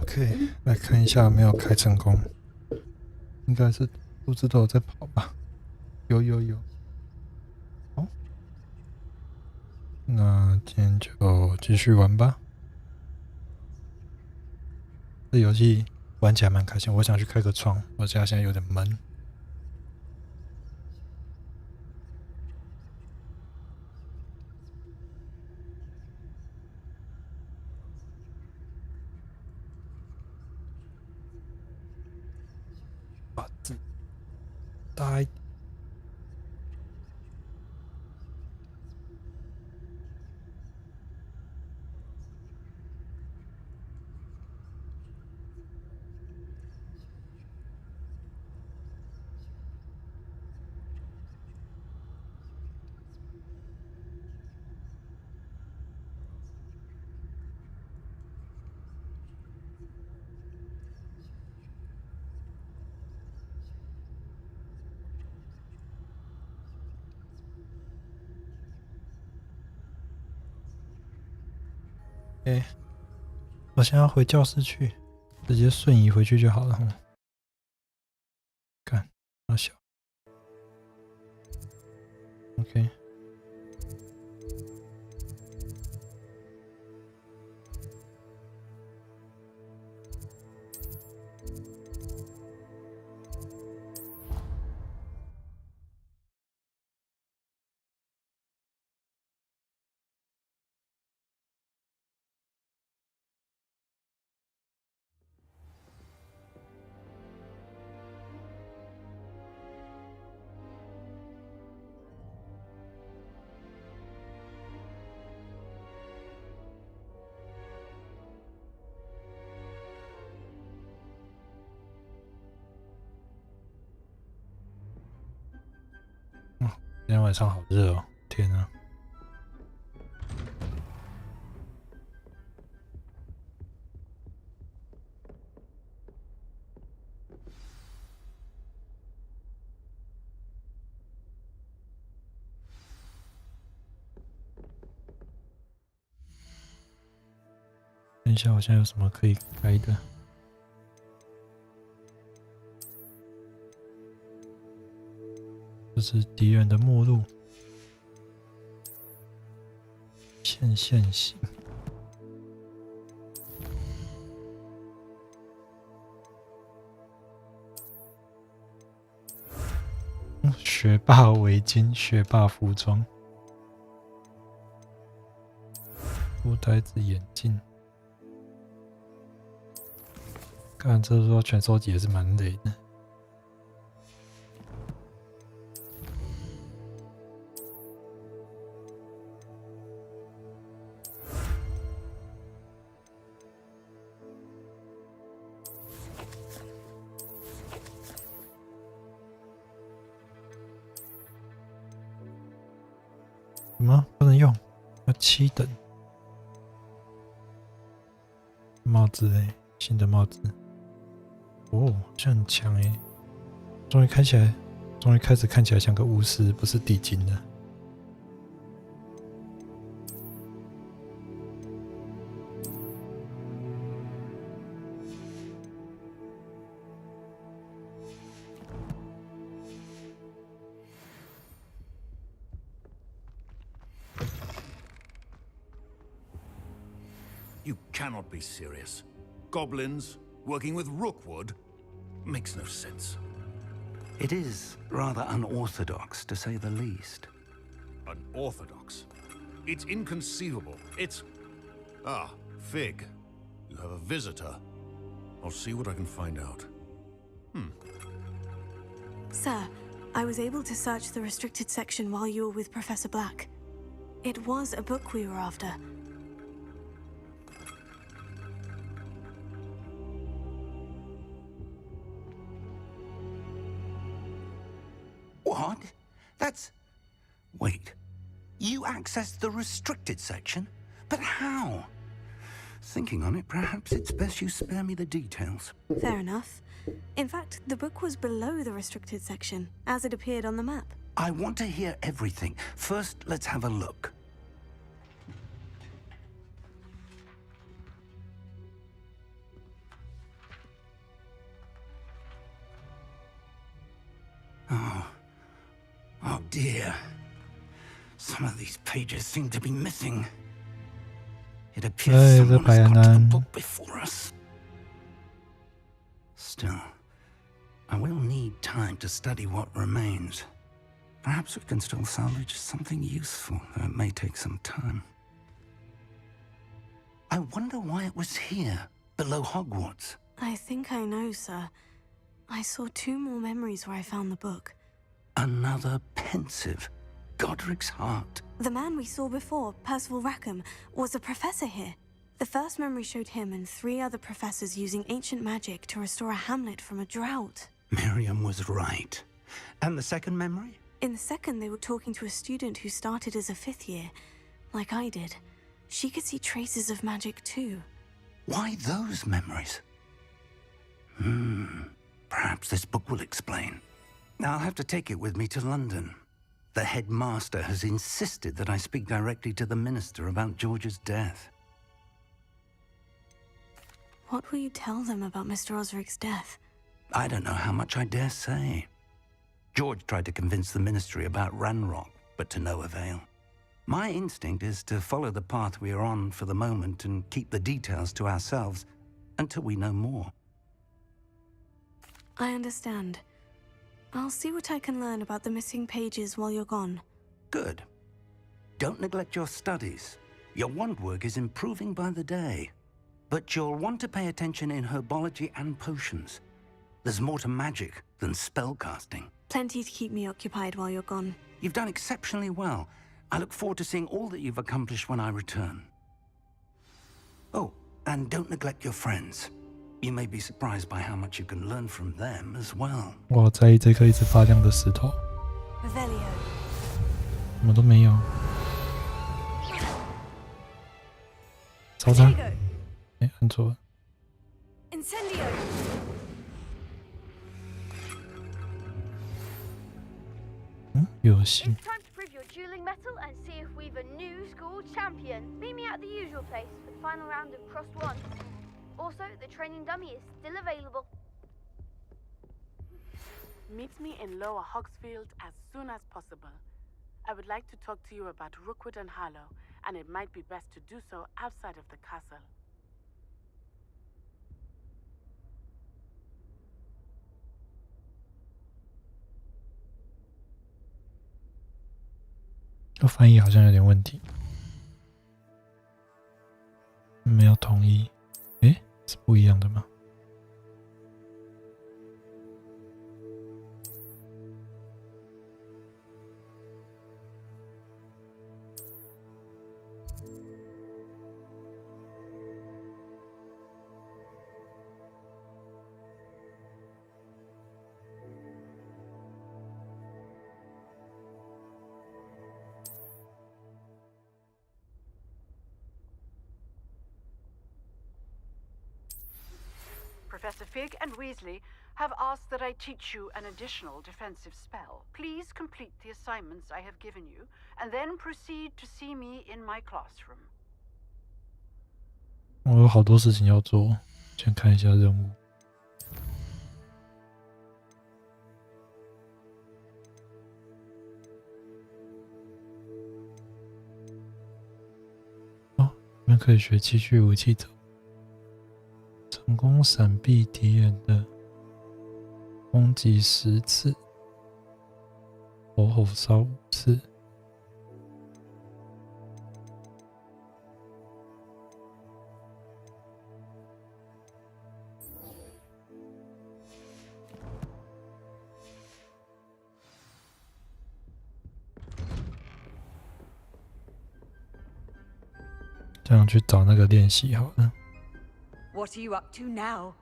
OK， 来看一下有没有开成功，应该是数字都有在跑吧？有。好，那今天就继续玩吧。这游戏玩起来蛮开心，我想去开个窗，我家现在有点闷。把字大一点。我现在要回教室去，直接瞬移回去就好了。干，那小 ，OK。今天晚上好热哦！天啊！看一下我现在有什么可以开的。这是敌人的末路，线型。学霸围巾、学霸服装、布袋子眼镜。看这说全收集也是蛮累的。什么不能用？要7等。帽子嘞，新的帽子。哦，好像很强诶。终于开始看起来像个巫师，不是地精了。You cannot be serious. Goblins working with Rookwood makes no sense. It is rather unorthodox, to say the least. Unorthodox? It's inconceivable. It's... Ah, Fig. You have a visitor. I'll see what I can find out. Sir, I was able to search the restricted section while you were with Professor Black. It was a book we were after. What? That's... Wait. You accessed the restricted section? But how? Thinking on it, perhaps it's best you spare me the details. Fair enough. In fact, the book was below the restricted section, as it appeared on the map. I want to hear everything. First, let's have a look. Oh dear. Some of these pages seem to be missing. It appears someone has got to the book before us. Still, I will need time to study what remains. Perhaps we can still salvage something useful, though it may take some time. I wonder why it was here, below Hogwarts. I think I know, sir. I saw 2 more memories where I found the book. Another pensive. Godric's heart. The man we saw before, Percival Rackham, was a professor here. The first memory showed him and 3 other professors using ancient magic to restore a hamlet from a drought. Miriam was right. And the second memory? In the second, they were talking to a student who started as a 5th year, like I did. She could see traces of magic too. Why those memories? Perhaps this book will explain. I'll have to take it with me to London. The headmaster has insisted that I speak directly to the minister about George's death. What will you tell them about Mr. Osric's death? I don't know how much I dare say. George tried to convince the ministry about Ranrock, but to no avail. My instinct is to follow the path we are on for the moment and keep the details to ourselves until we know more. I understand. I'll see what I can learn about the missing pages while you're gone. Good. Don't neglect your studies. Your wand work is improving by the day. But you'll want to pay attention in herbology and potions. There's more to magic than spellcasting. Plenty to keep me occupied while you're gone. You've done exceptionally well. I look forward to seeing all that you've accomplished when I return. Oh, and don't neglect your friends. You may be surprised by how much you can learn from them as well. 我好在意这颗一直发亮的石头。Revelio. 什么都没有。超他！哎，按错了。Incendio. 游戏。 It's time to prove your dueling mettle and see if we've a new school champion. Meet me at the usual place for the final round of Crossed 1. Also, the training dummy is still available. Meet me in Lower Hogsfield as soon as possible. I would like to talk to you about Rookwood and Harlow, and it might be best to do so outside of the castle. 这翻译好像有点问题，没有同意。诶，是不一样的吗？Professor Fig and Weasley have asked that I teach you an additional defensive spell. Please complete the assignments I have given you, and then proceed to see me in my classroom. 我有好多事情要做，先看一下任务。哦，你们可以学继续武器者。 成功闪避敌人的攻击10次，火吼烧5次。这样去找那个练习好了。 What are you up to now?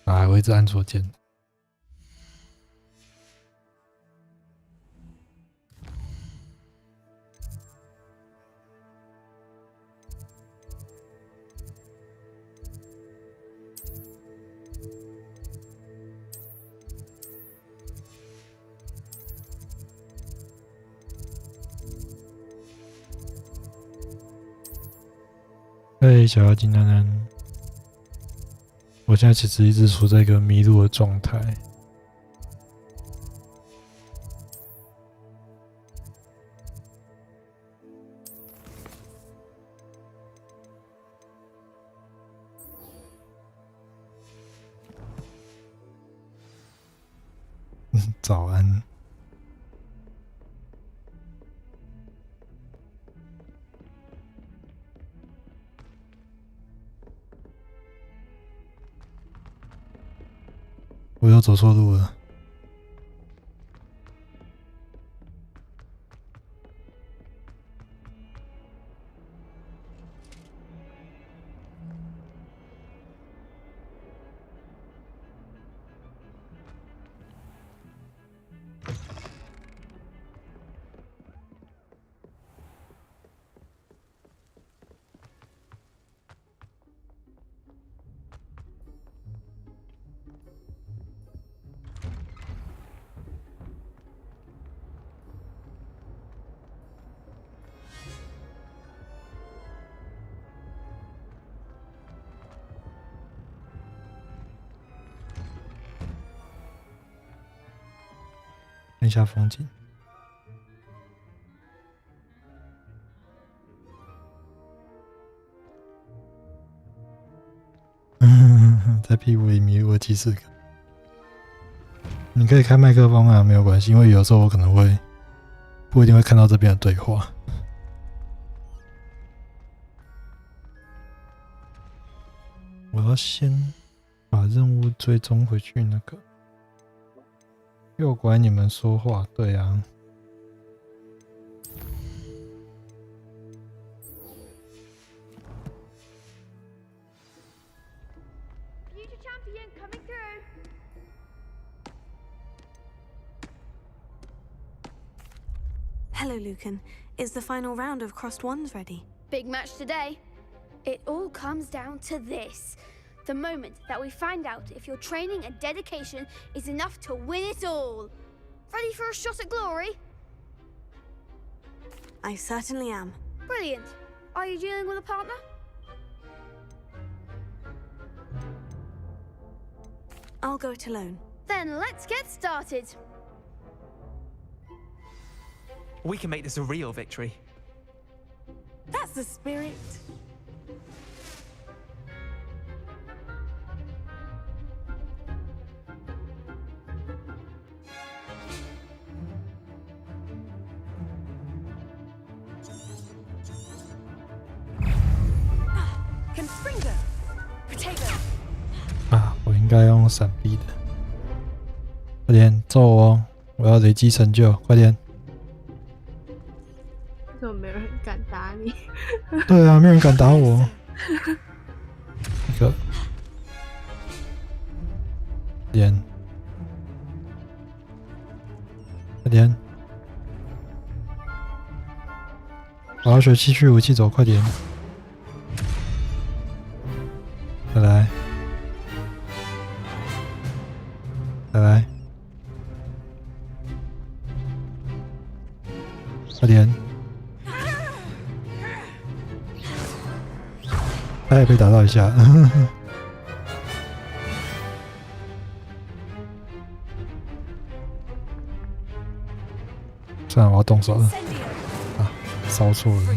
啊，我一直按错键。嘿，小妖精安安，我现在其实一直处在一个迷路的状态。早安。我又走错路了。看一下风景。在屁股里迷路了几次个。你可以开麦克风啊，没有关系，因为有时候我可能会不一定会看到这边的对话。我要先把任务追踪回去那个。又管你们说话，对啊。Future champion coming through. Hello, Lucan. Is the final round of Crossed Ones ready? Big match today. It all comes down to this. The moment that we find out if your training and dedication is enough to win it all. Ready for a shot at glory? I certainly am. Brilliant. Are you dealing with a partner? I'll go it alone. Then let's get started. We can make this a real victory. That's the spirit. Potato. 啊，我应该用闪避的。快点揍我哦！我要累积成就，快点！怎么没有人敢打你？对啊，没有人敢打我。那个点，快点！我要学继续武器走，快点！再来，再来，快点！他也被打到一下。算了，我要动手了。啊，烧错了。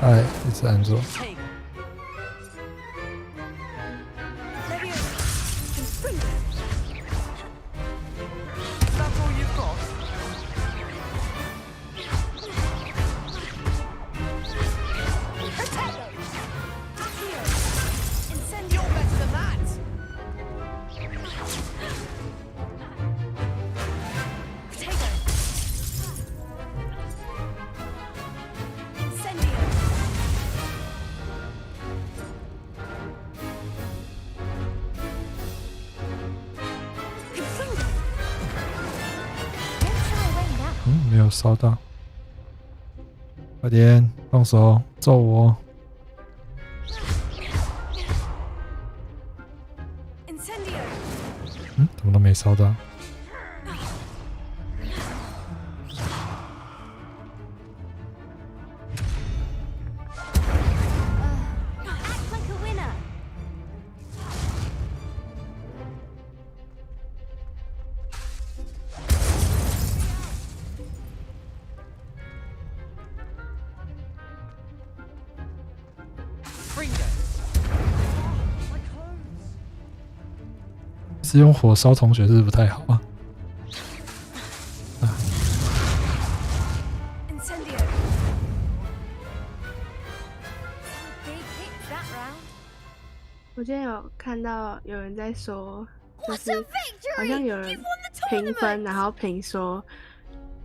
哎，一直按住。没有烧到，快点动手揍我！怎么都没烧到？是用火烧同学是不是不太好啊？我今天有看到有人在说，就是好像有人评分，然后评说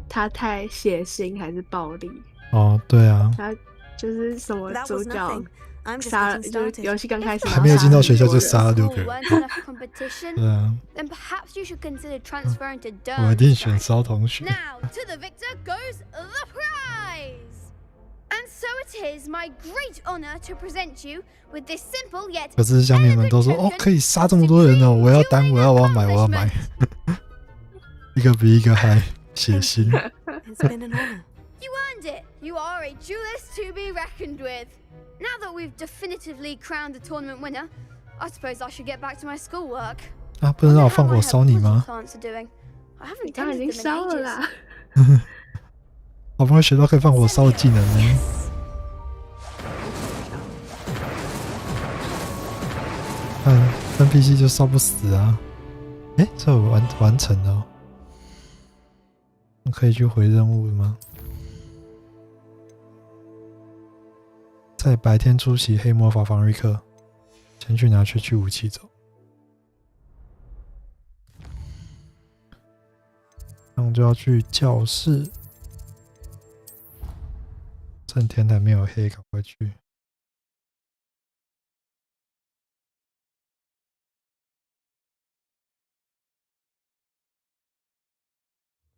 他太血腥还是暴力。哦，对啊。他就是什么主角杀了，就是游戏刚开始还没有进到学校就杀了6个人。对啊。我一定选烧同学。And so it is my great honor to present you with this simple yet 可是下面们都说哦，可以杀这么多人哦，我要当，我要买，我要买，一个比一个还血腥。You earned it. You are a duelist to be reckoned with. Now that we've definitively crowned the tournament winner, I suppose I should get back to my schoolwork. 啊，不能让我放火烧你吗？你刚刚已经烧了啦。好不容易学到可以放火烧的技能呢。NPC 就烧不死啊！这有完成了哦。可以去回任务了吗？在白天出席黑魔法防御课，先去拿学区武器走。那我就要去教室。趁天台没有黑，赶快去。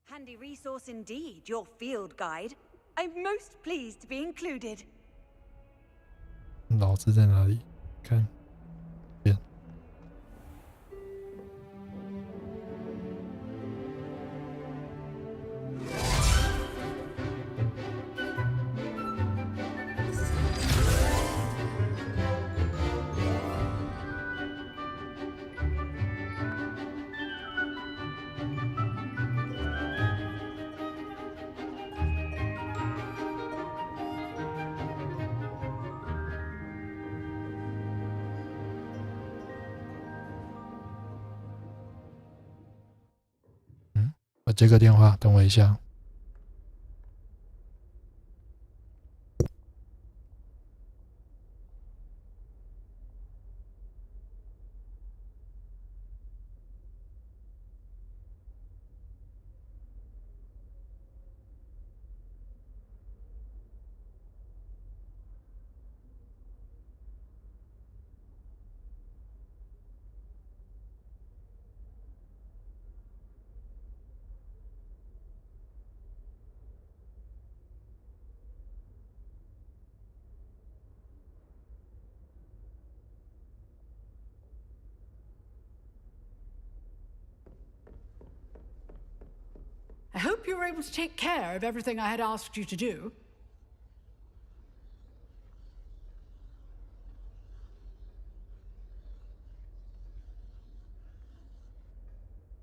Handy resource indeed, your field guide. I'm most pleased to be included. 老子在哪里？看，边。我接个电话，等我一下。I hope you were able to take care of everything I had asked you to do.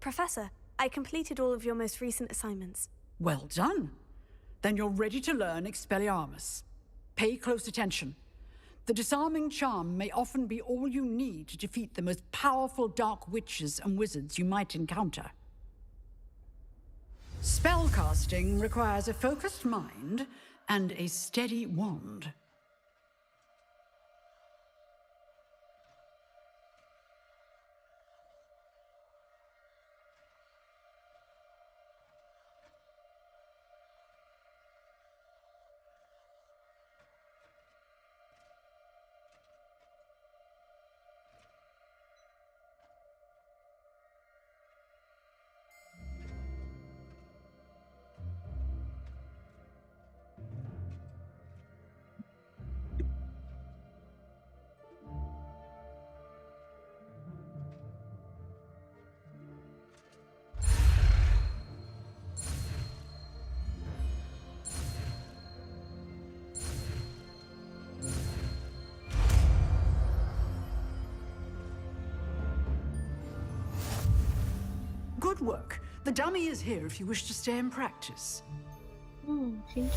Professor, I completed all of your most recent assignments. Well done. Then you're ready to learn Expelliarmus. Pay close attention. The disarming charm may often be all you need to defeat the most powerful dark witches and wizards you might encounter. Spellcasting requires a focused mind and a steady wand. Good work. The dummy is here if you wish to stay and practice. 新旧。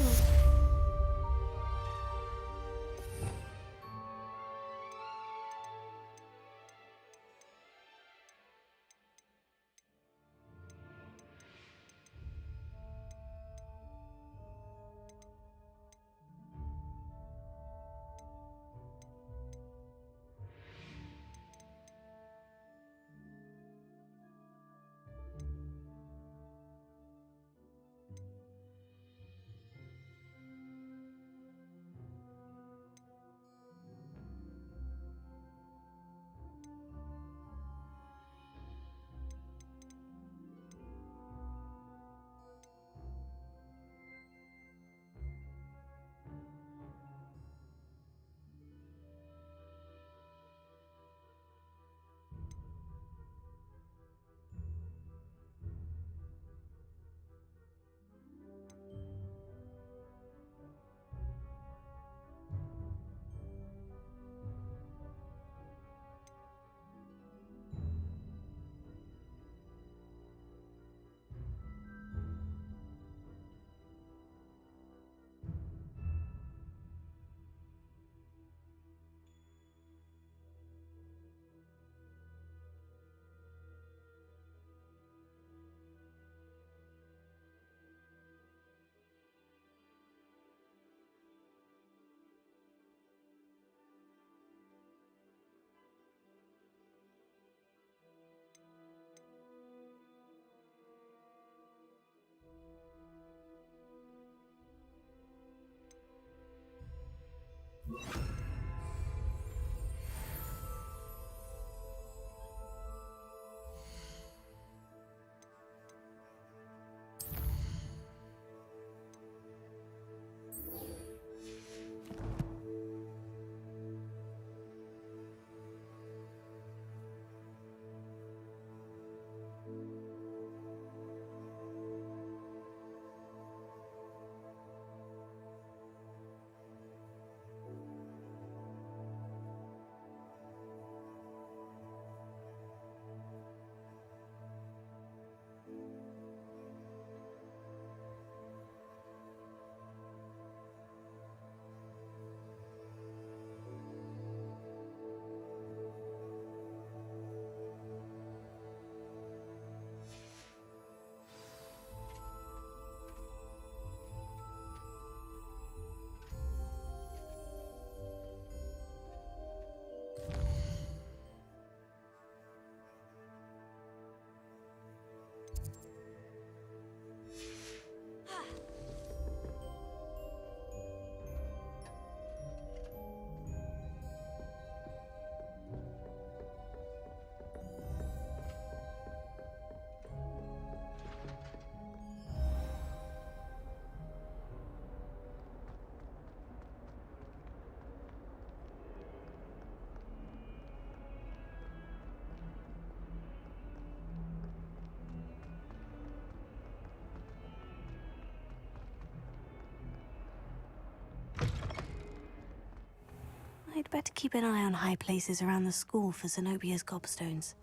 I'd better keep an eye on high places around the school for Zenobia's gobstones.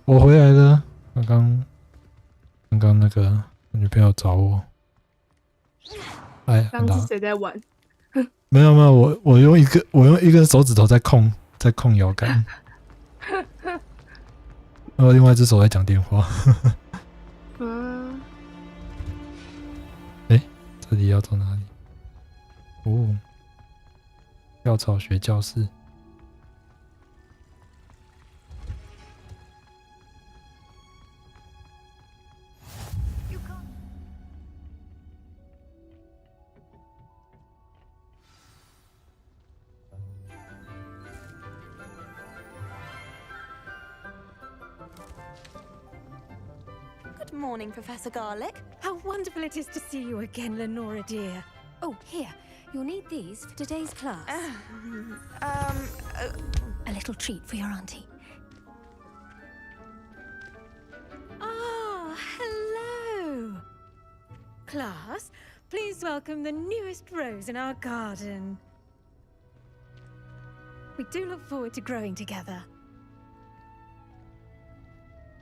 我回来了。刚刚那个我女朋友找我。哎，刚是谁在玩？没有，我用一根手指头在控摇杆，然后另外一只手在讲电话。嗯。哎，这里要走哪里？哦，校草学教室。Good morning, Professor Garlick. How wonderful it is to see you again, Lenora dear. Oh, here. You'll need these for today's class. A little treat for your auntie. Ah, hello. Class, please welcome the newest rose in our garden. We do look forward to growing together.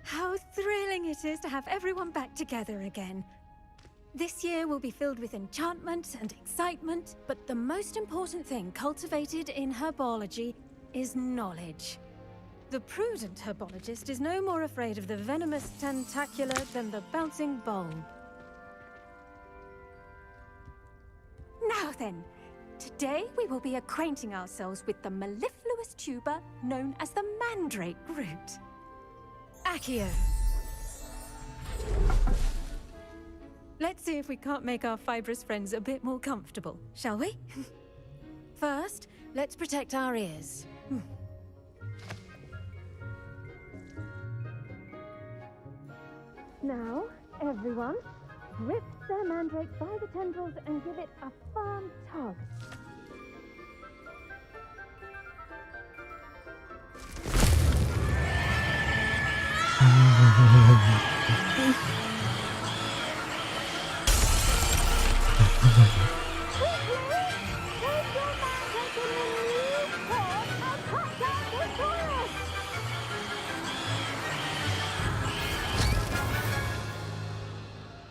How thrilling it is to have everyone back together again. This year will be filled with enchantment and excitement, but the most important thing cultivated in herbology is knowledge. The prudent herbologist is no more afraid of the venomous tentacula than the bouncing bulb. Now then, today we will be acquainting ourselves with the mellifluous tuber known as the mandrake root. Accio. Let's see if we can't make our fibrous friends a bit more comfortable, shall we? First, let's protect our ears. Now, everyone, grip their mandrake by the tendrils and give it a firm tug.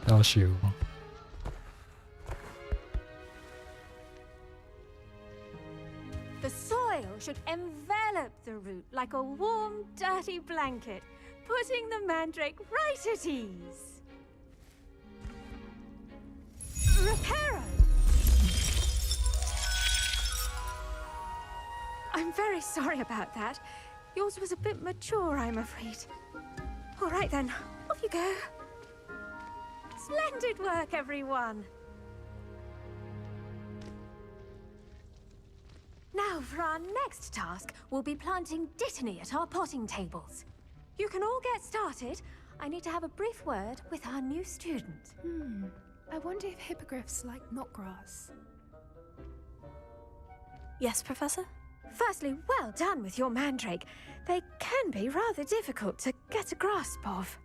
要修吗？ The soil should envelop the root like a warm, dirty blanket, putting the mandrake right at ease. Reparo! I'm very sorry about that. Yours was a bit mature, I'm afraid. All right then, off you go. Splendid work, everyone. Now, for our next task, we'll be planting dittany at our potting tables. You can all get started. I need to have a brief word with our new student. I wonder if hippogriffs like knotgrass. Yes, Professor? Firstly, well done with your mandrake. They can be rather difficult to get a grasp of.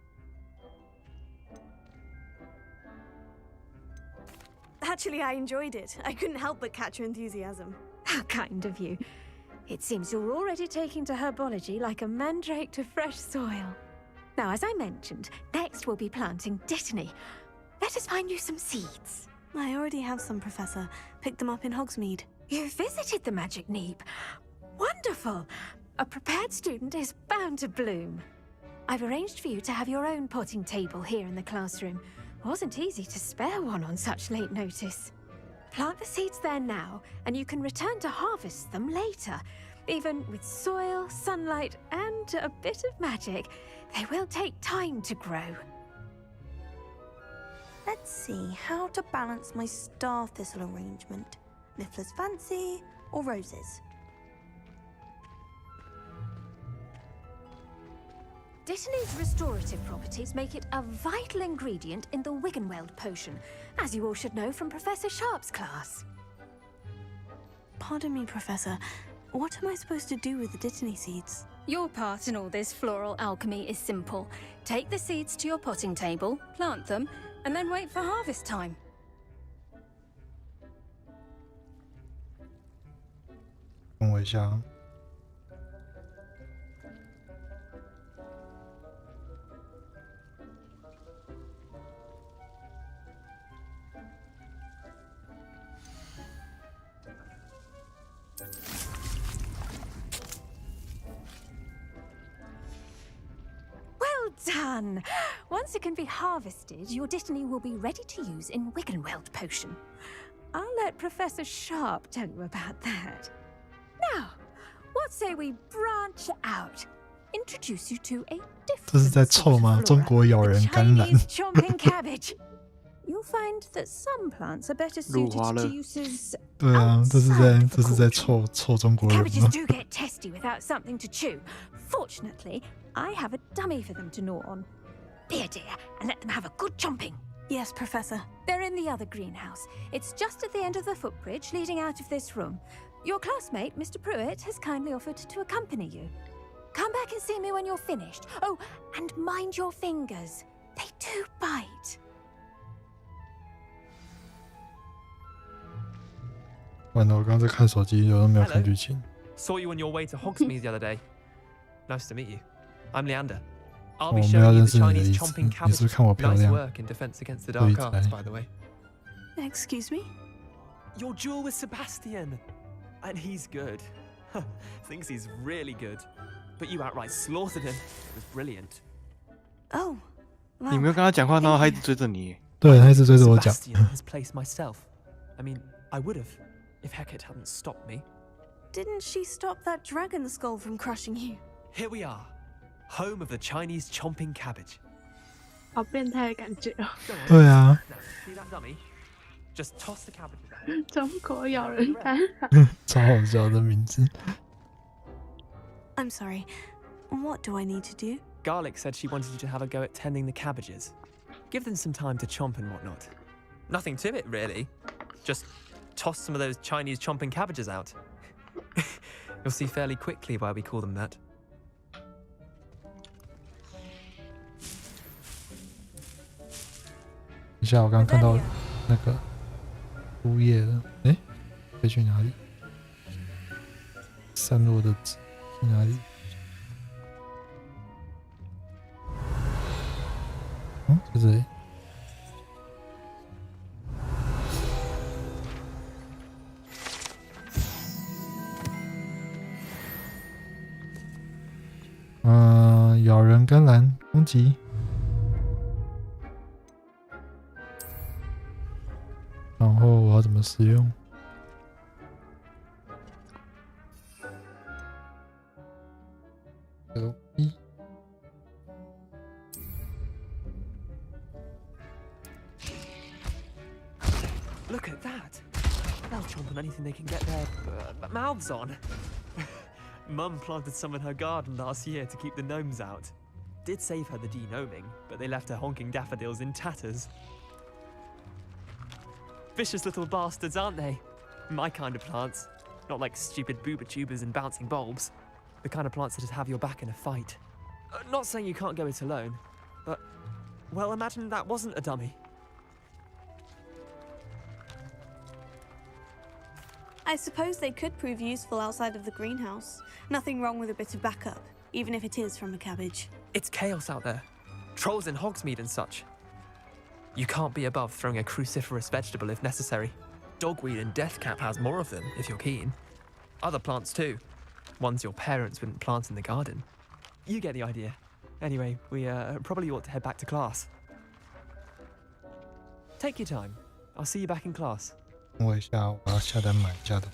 Actually, I enjoyed it. I couldn't help but catch your enthusiasm. How kind of you. It seems you're already taking to herbology like a mandrake to fresh soil. Now, as I mentioned, next we'll be planting dittany. Let us find you some seeds. I already have some, Professor. Picked them up in Hogsmeade. You visited the Magic Neep. Wonderful! A prepared student is bound to bloom. I've arranged for you to have your own potting table here in the classroom. Wasn't easy to spare one on such late notice. Plant the seeds there now, and you can return to harvest them later. Even with soil, sunlight, and a bit of magic, they will take time to grow. Let's see how to balance my star thistle arrangement. Niffler's fancy or roses? Dittany's restorative properties make it a vital ingredient in the Wiggenweld potion, as you all should know from Professor Sharp's class. Pardon me, Professor. What am I supposed to do with the Dittany seeds? Your part in all this floral alchemy is simple. Take the seeds to your potting table, plant them, and then wait for harvest time. 等我一下。Well done! Once it can be harvested, your Dittany will be ready to use in Wiggenweld potion. I'll let Professor Sharp tell you about that. Now, what say we branch out? Introduce you to a 这是在 different 臭 sort of 吗？ flora, 中国咬 the 人甘蓝。 Chinese chomping cabbage. You'll find that some plants are better 辱 suited 华 to 了。 uses 对啊，这是在 outside 这 the 是在 culture. 臭中国人 Cabbages 吗？ do get testy without something to chew. Fortunately, I have a dummy for them to gnaw on. Be a dear and let them have a good chomping. Yes, Professor. They're in the other greenhouse. It's just at the end of the footbridge leading out of this room. Your classmate, Mr. Pruitt, has kindly offered to accompany you. Come back and see me when you're finished. Oh, and mind your fingers. They do bite. 完了，我刚刚在看手机，有人没有看剧情。 Saw you on your way to Hogsmeade the other day. Nice to meet you. I'm Leander. I'll be 我没有 showing you 认 the 识你的 Chinese 意思， chomping 你是不 cabbage. 是看我漂 Nice 亮？ work in defense against the 所以 dark 才 arts, by the way. Excuse me? Your duel with Sebastian. And he's good. Thinks he's really good. But you outright slaughtered him. It was brilliant. Oh, 你没有跟他讲话，然后他一直追着你。对，他一直追着我讲。 Sebastian has placed myself. I mean, I would have if Hecate hadn't stopped me. Didn't she stop that dragon skull from crushing you? Here we are, home of the Chinese chomping cabbage. 好变态的感觉哦。对啊， Now, see that dummy? Just toss the cabbage there. 中国咬人甘蓝。超好笑的名字。 I'm sorry. What do I need to do? Garlic said she wanted you to have a go at tending the cabbages. Give them some time to chomp and whatnot. Nothing to it, really. Just toss some of those Chinese chomping cabbages out. You'll see fairly quickly why we call them that. 等一下，我刚刚看到那个枯叶了，哎，飞去哪里？散落的纸去哪里？嗯，在这里。咬人甘蓝攻击。 然后我要怎么使用？ L1 Look at that! They'll chomp on anything they can get their mouths on. Mum planted some in her garden last year to keep the gnomes out. Did save her the de-gnoming, but they left her honking daffodils in tatters. Vicious little bastards, aren't they? My kind of plants. Not like stupid booba tubers and bouncing bulbs. The kind of plants that'd have your back in a fight. Not saying you can't go it alone, but... Well, imagine that wasn't a dummy. I suppose they could prove useful outside of the greenhouse. Nothing wrong with a bit of backup, even if it is from a cabbage. It's chaos out there. Trolls in Hogsmeade and such. You can't be above throwing a cruciferous vegetable if necessary. Dogweed and deathcap has more of them, if you're keen. Other plants too. Ones your parents wouldn't plant in the garden. You get the idea. Anyway, we probably ought to head back to class. Take your time. I'll see you back in class. 等我一下，我要下单买家的。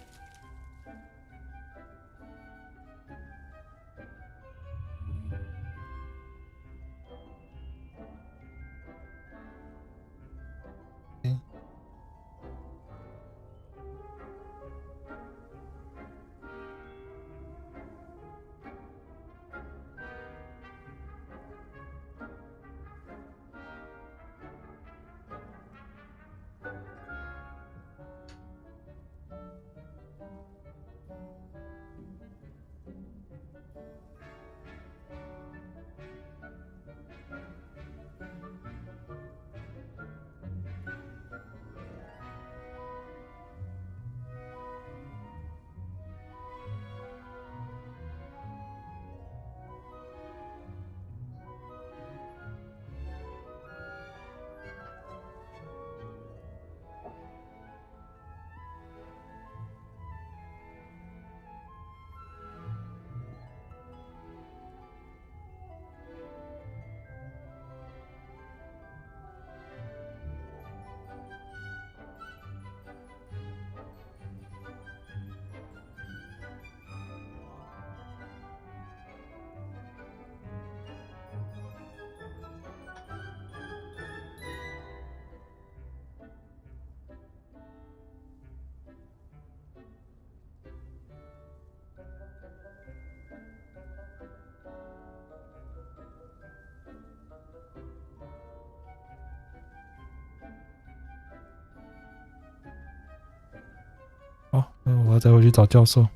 我要再回去找教授。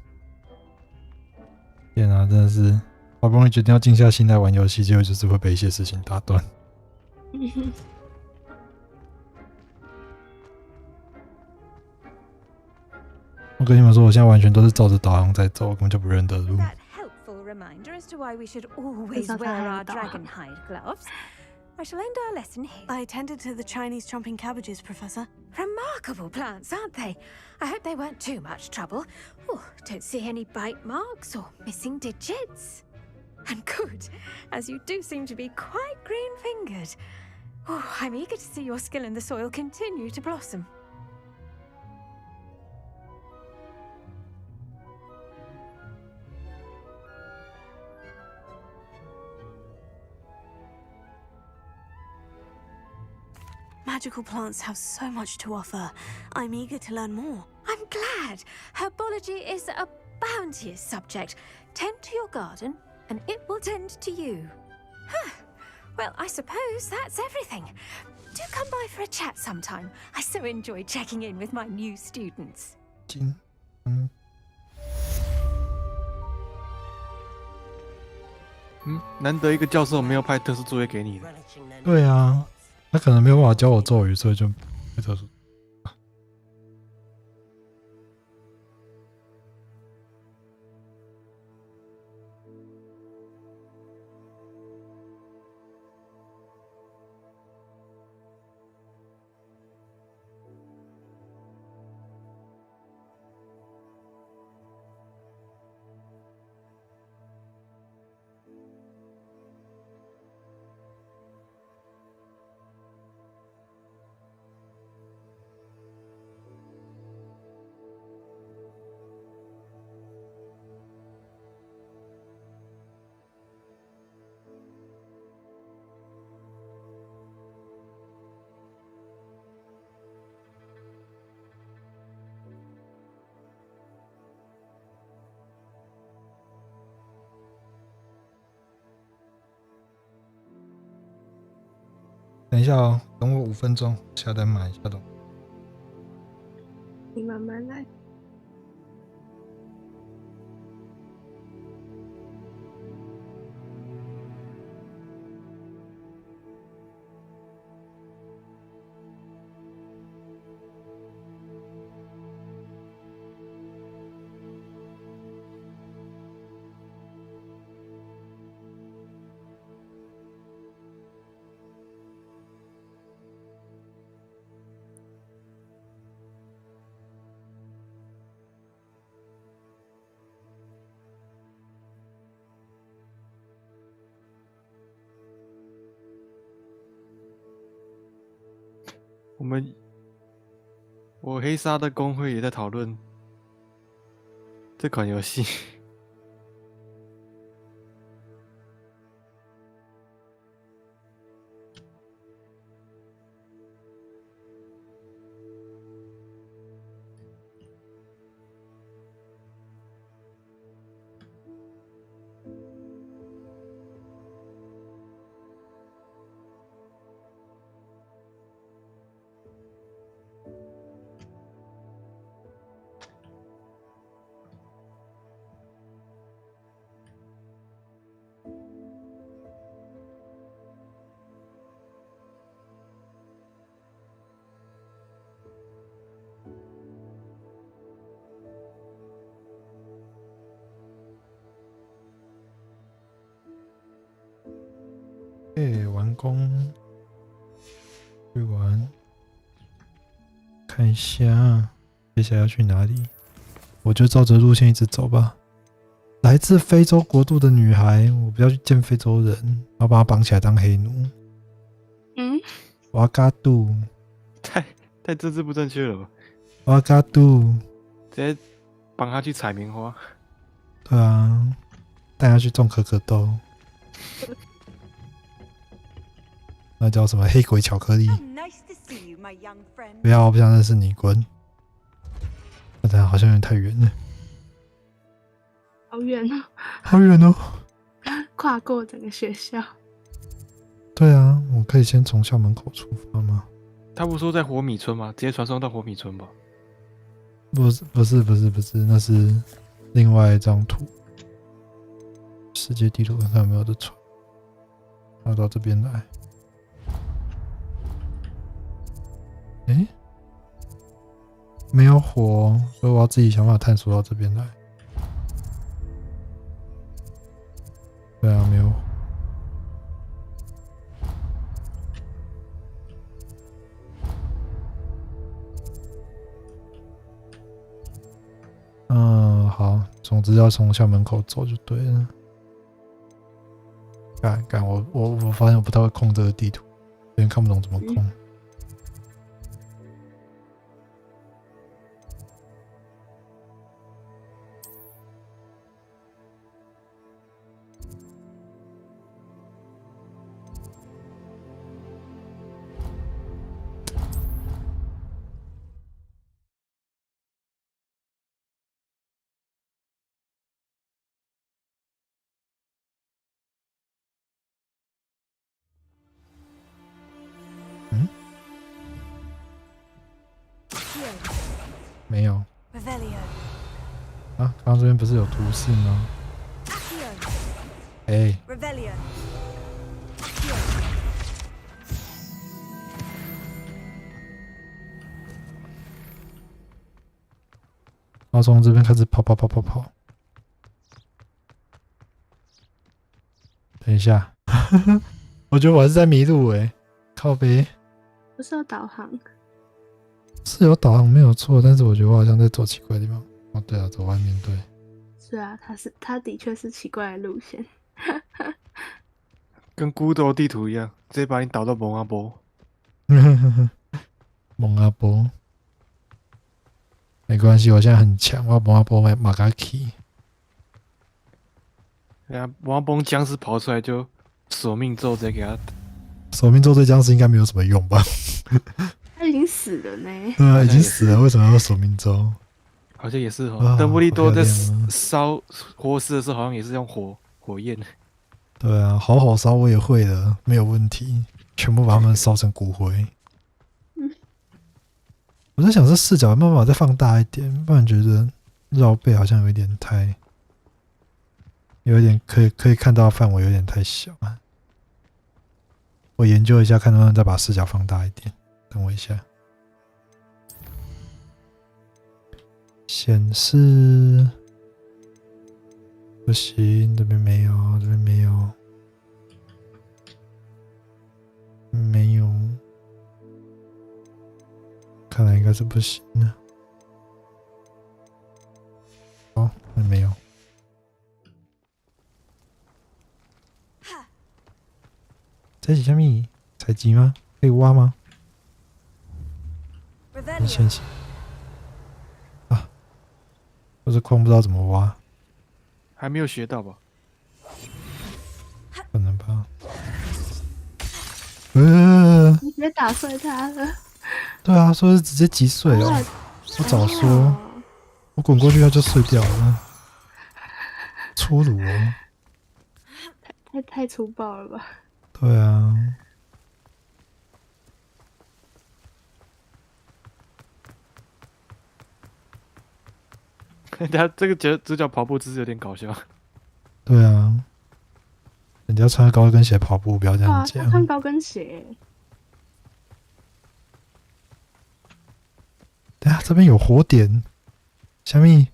天啊，真的是好不容易决定要静下心来玩游戏，结果就是会被一些事情打断。我跟你们说，我现在完全都是照着导航在走，我根本就不认得路。 Reminder as to why we should always wear our dragon hide gloves. I shall end our lesson here. I attended to the Chinese chomping cabbages, Professor. Remarkable plants, aren't they? I hope they weren't too much trouble. Oh, don't see any bite marks or missing digits. And good, as you do seem to be quite green-fingered. Oh, I'm eager to see your skill in the soil continue to blossom. Magical plants have so much to offer. I'm eager to learn more. I'm glad. Herbology is a bounteous subject. Tend to your garden, and it will tend to you. Huh. Well, I suppose that's everything. Do come by for a chat sometime. I so enjoy checking in with my new students. 难得一个教授没有派特殊作业给你的。对啊，他可能没有办法教我咒语，所以就会特殊。等一下哦，等我5分钟，下单买一下东西。你慢慢来。我黑鲨的工会也在讨论这款游戏。完工，去玩，看一下接下来要去哪里。我就照着路线一直走吧。来自非洲国度的女孩，我不要去见非洲人，要把她绑起来当黑奴。瓦嘎杜，太政治不正确了吧？瓦嘎杜，直接帮她去采棉花。对啊，带她去种可可豆。那叫什么黑鬼巧克力？不要，我不想认识你，滚！等下好像有点太远了，好远哦，好远哦，跨过整个学校。对啊，我可以先从校门口出发吗？他不是说在火米村吗？直接传送到火米村吧。不是，那是另外一张图。世界地图看看有没有的船，然后到这边来。诶，没有火，所以我要自己想办法探索到这边来。对啊，没有火。好，总之要从校门口走就对了。我发现我不太会控这个地图，有点看不懂怎么控。没有。啊，刚刚这边不是有图示吗？哎。然后从这边开始跑。等一下，我觉得我还是在迷路哎，靠北。不是有导航？是有导航没有错，但是我觉得我好像在走奇怪的地方。哦，对啊，走外面对。是啊，它的确是奇怪的路线。跟孤岛地图一样，直接把你导到蒙阿波。蒙阿波。没关系，我现在很强，我蒙阿波马卡奇。对啊，蒙阿波僵尸跑出来就索命咒直接给他。索命咒对僵尸应该没有什么用吧？他已经死了呢。对啊，已经死了，为什么要索命咒？好像也是哦。邓布利多在烧活尸的时候，好像也是用火焰。对啊，好好烧我也会的，没有问题，全部把他们烧成骨灰。我在想这视角有没有办法再放大一点，不然觉得绕背好像有一点太，有一点可以看到的范围有点太小啊。我研究一下，看能不能再把视角放大一点。等我一下，显示不行，这边没有，这边没有，没有。看来应该是不行的。哦，那没有。这是什么？采集吗？可以挖吗？很现行。啊，我这矿不知道怎么挖。还没有学到吧？可能吧。你直接打碎它了。对啊，说是直接击碎哦。我早说，我滚过去它就碎掉了。粗鲁哦。太粗暴了吧？对啊。他这个主角跑步姿势有点搞笑。对啊，人家穿高跟鞋跑步，不要这样讲。他穿高跟鞋。对啊，这边有火点，小米，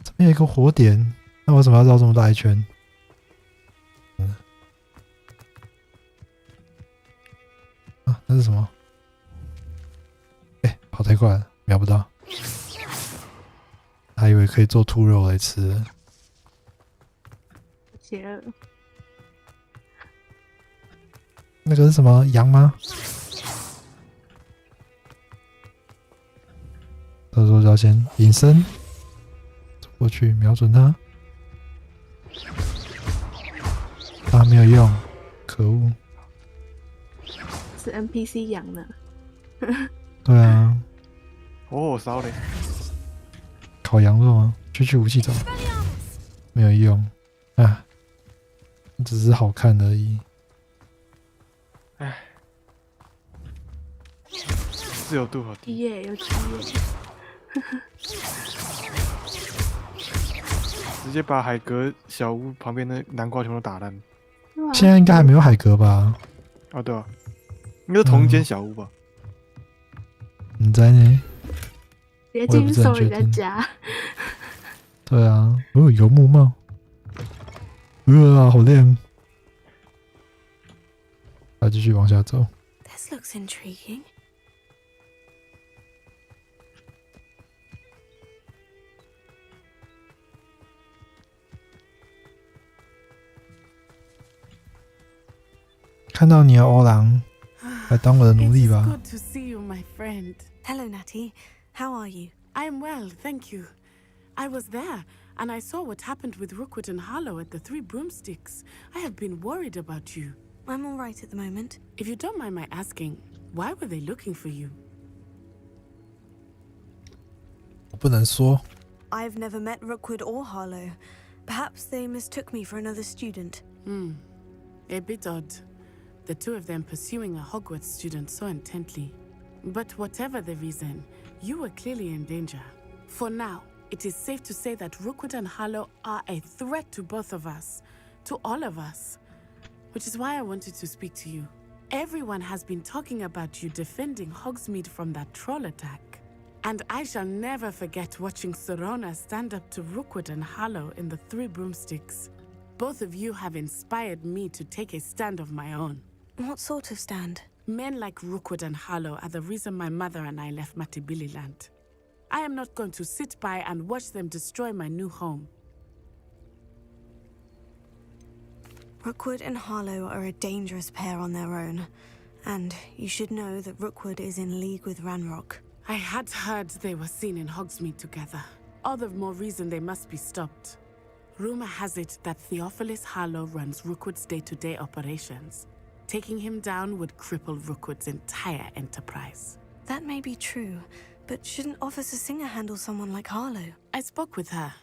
这边有一个火点，那我为什么要绕这么大一圈？啊，那是什么？哎，跑太快了，瞄不到。还以为可以做兔肉来吃。邪恶。那个是什么羊吗？到时候要先隐身，走过去瞄准它。啊，没有用，可恶！是 NPC 羊呢。对啊。火烧嘞。烤羊肉吗？去武器走，没有用啊，只是好看而已。唉，自由度好低耶，有鸡耶！直接把海格小屋旁边的南瓜全都打烂。现在应该还没有海格吧？啊，对啊，应该是同一间小屋吧？你在呢？直接进去搜人家家。对啊，哦，游牧帽，好亮！来，继续往下走。This looks intriguing. 看到你了，欧郎，来当我的奴隶吧。 It's good to see you, my friend. Hello, Natty. How are you? I'm well, thank you. I was there, and I saw what happened with Rookwood and Harlow at the Three Broomsticks. I have been worried about you. I'm all right at the moment. If you don't mind my asking, why were they looking for you? 我不能说。 I've never met Rookwood or Harlow. Perhaps they mistook me for another student. A bit odd. The two of them pursuing a Hogwarts student so intently. But whatever the reason, you were clearly in danger. For now, it is safe to say that Rookwood and Harlow are a threat to both of us, to all of us. Which is why I wanted to speak to you. Everyone has been talking about you defending Hogsmeade from that troll attack. And I shall never forget watching Serona stand up to Rookwood and Harlow in the Three Broomsticks. Both of you have inspired me to take a stand of my own. What sort of stand? Men like Rookwood and Harlow are the reason my mother and I left Matabeleland. I am not going to sit by and watch them destroy my new home. Rookwood and Harlow are a dangerous pair on their own. And you should know that Rookwood is in league with Ranrock. I had heard they were seen in Hogsmeade together. All the more reason they must be stopped. Rumor has it that Theophilus Harlow runs Rookwood's day-to-day operations. Taking him down would cripple Rookwood's entire enterprise. That may be true, but shouldn't Officer Singer handle someone like Harlow? I spoke with her.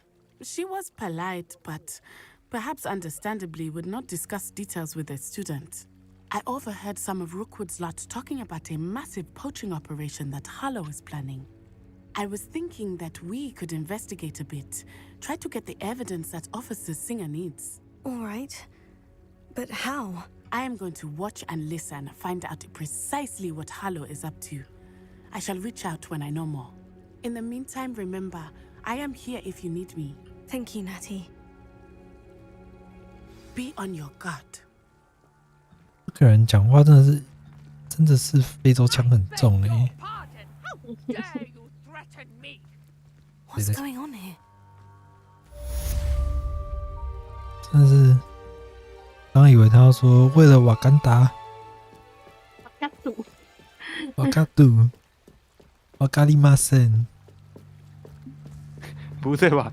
She was polite, but perhaps understandably would not discuss details with a student. I overheard some of Rookwood's lot talking about a massive poaching operation that Harlow is planning. I was thinking that we could investigate a bit, try to get the evidence that Officer Singer needs. All right. But how? I am going to watch and listen, find out precisely what Harlow is up to. I shall reach out when I know more. In the meantime, remember, I am here if you need me. Thank you, Natty. Be on your guard. 这个人讲话真的是非洲腔很重哎。What's going on here? 真的是，刚以为他要说为了瓦干达，瓦嘎杜，瓦嘎里马森，不对吧？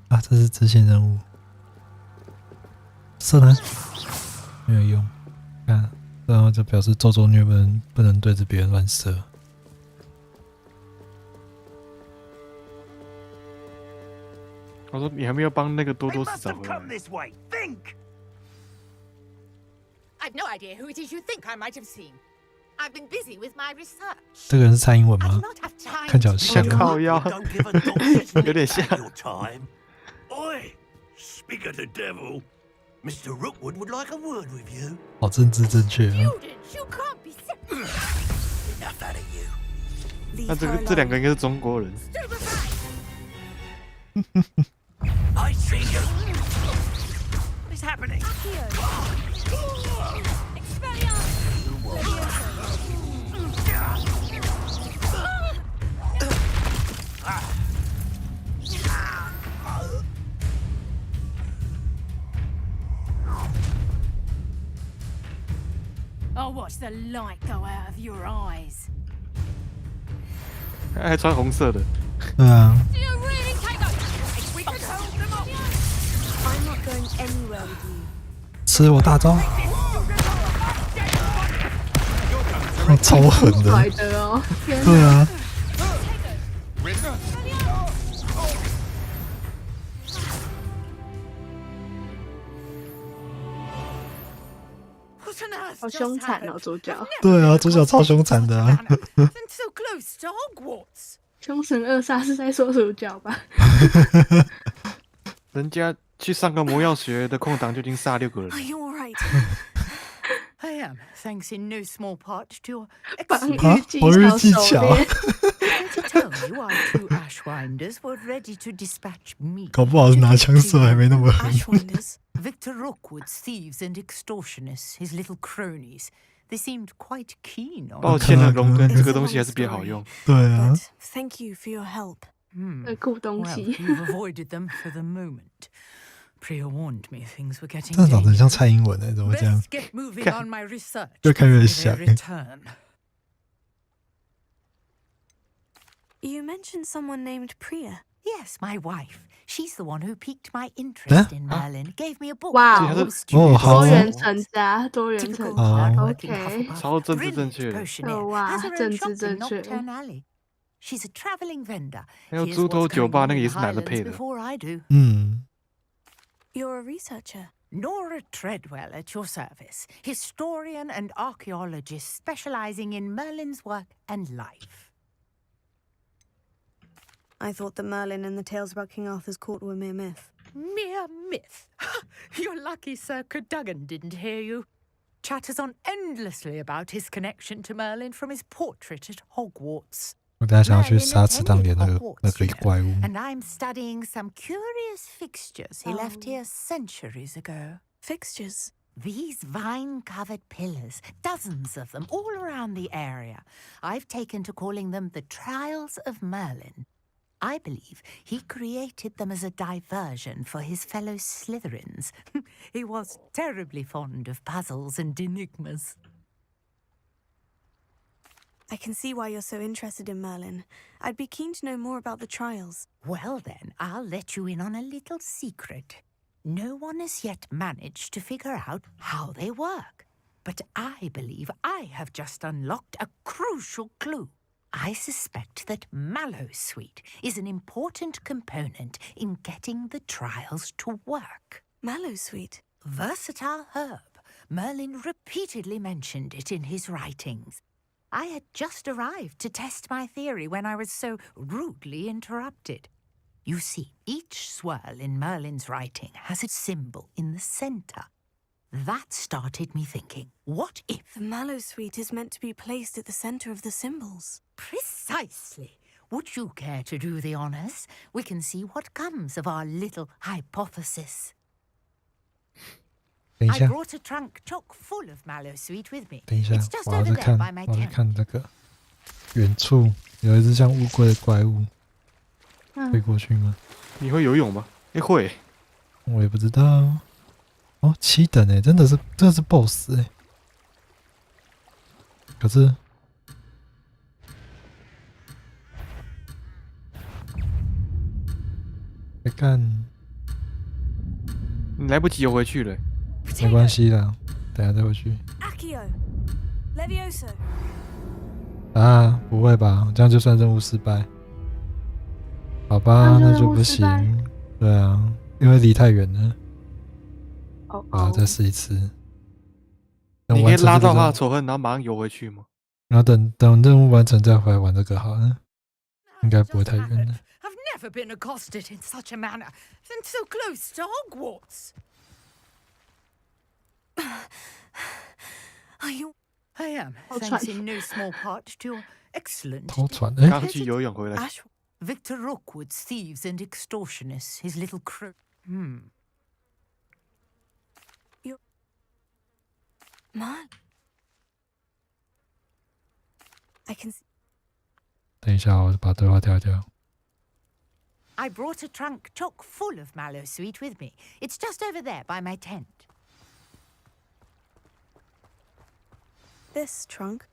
啊，这是支线任务。射呢？没有用。看，然后就表示咒咒虐不能对着别人乱射。我说你还没有帮那个多多死找回来。I've no idea who it is you think I might have seen. I've been busy with my research. 这个人是蔡英文吗？看起来好像。靠腰，有点像。Oi, speak of the devil. Mr. Rookwood would like a word with you. 好政治正确啊！ Enough out of you. 那这两个应该是中国人。I see you. What is happening? I'll watch the light go out of your eyes. 还穿红色的。对啊。I'm not going anywhere with you. 吃我大招！我超狠的。拽的哦！对啊。What on 好凶残哦，主角。对啊，主角超凶残的啊。So close to Hogwarts. 凶神恶煞是在说主角吧？人家去上个魔药学的空档就已经杀6个人。 Are you all right? I am, thanks in no small part to your 防 excellent 御防御技技巧巧熟练。 to tell me why 2 Ashwinders were ready to dispatch me. 搞不好是拿枪射还没那么狠。 Ashwinders. Victor Rookwood's thieves and extortionists, his little cronies. They seemed quite keen on 抱歉了，龙根，这个东西还是别好用。对啊， But thank you for your help. 顾东 Well, 西。 you've avoided them for the moment. Priya warned me things were getting 真的长得很 dangerous. 像蔡英文哎，怎么这样 Best？get moving on my research 越看越 before 像 they return. You mentioned someone named Priya. Yes, my wife. She's the one who piqued my interest in Merlin. Gave me a book. 哇 about 哦 the students 哦好 多 at 元 Hogwarts. 成家，多元成 Typical 家。 hard-working OK， Hufflepuff. 超政治正 Brilliant 确的。 potioneer. 哇 Has her own 政治 shop in 正确。 Knockturn Alley. She's a travelling vendor. 还有 Here's 猪头 what's 酒 going 吧 on 那个 in 也 the 是男的 Highlands 配的。 before I do. 嗯， You're a researcher. Nora Treadwell at your service, historian and archaeologist specializing in Merlin's work and life. I thought that Merlin and the tales about King Arthur's court were mere myth. Mere myth. You're lucky Sir Cadogan didn't hear you. Chatters on endlessly about his connection to Merlin from his portrait at Hogwarts. 我等下想要去 Merlin 杀池塘里 attended 那个 Hogwarts, you know, 怪物。 and I'm studying some curious fixtures he left here centuries ago. Fixtures. These vine-covered pillars, dozens of them all around the area. I've taken to calling them the Trials of Merlin. I believe he created them as a diversion for his fellow Slytherins. He was terribly fond of puzzles and enigmas. I can see why you're so interested in Merlin. I'd be keen to know more about the trials. Well then, I'll let you in on a little secret. No one has yet managed to figure out how they work. But I believe I have just unlocked a crucial clue. I suspect that Mallowsweet is an important component in getting the trials to work. Mallowsweet? Versatile herb. Merlin repeatedly mentioned it in his writings. I had just arrived to test my theory when I was so rudely interrupted. You see, each swirl in Merlin's writing has a symbol in the center. That started me thinking, what if... The Mallowsweet is meant to be placed at the center of the symbols. Precisely. Would you care to do the honors? We can see what comes of our little hypothesis. 等一 I 下， brought a trunk chock full of Mallowsweet with me. 等一下 It's，just 我要 over 再 there 看， by my 我要 tent. 看这个远处有一只像乌龟的怪物，飞过去吗？你会游泳吗？会。我也不知道。哦，7等哎，真的是，这是 BOSS 哎。可是，别看，你来不及游回去了。没关系啦，等下再回去。 Accio! Levioso! 啊，不会吧？这样就算任务失败？好吧，那就不行。对啊，因为离太远了。啊，再试一次。你可以拉到他的仇恨，然后马上游回去吗？然后等任务完成再回来玩这个好了，应该不会太远了。 I've never been accosted in such a manner, and so close to Hogwarts. Are you? I am, thanks in no small part to your excellent... 偷船哎，刚去游泳回来。 Victor Rookwood's thieves and extortionists, his little crew. Man. I can see. 等一下，我把对话跳掉。 I brought a trunk chock full of Mallowsweet with me. It's just over there by my tent. This trunk?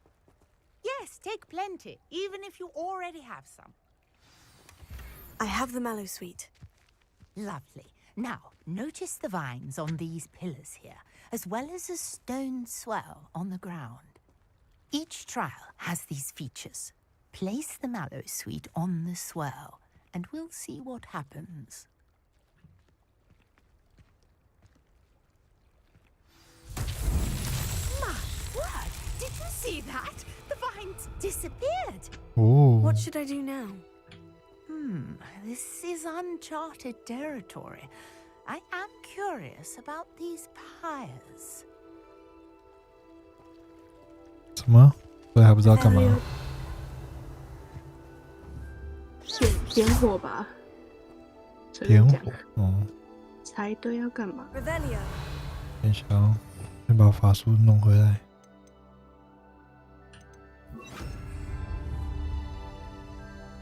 Yes, take plenty, even if you already have some. I have the Mallowsweet. Lovely. Now, notice the vines on these pillars here, as well as a stone swell on the ground. Each trial has these features. Place the Mallowsweet on the swirl, and we'll see what happens. See that? The vines disappeared. Oh. What should I do now? This is uncharted territory. I am curious about these pyres. 什么？我还不知道干嘛。点火吧。点火。哦。猜对要干嘛？等一下哦，先把法术弄回来。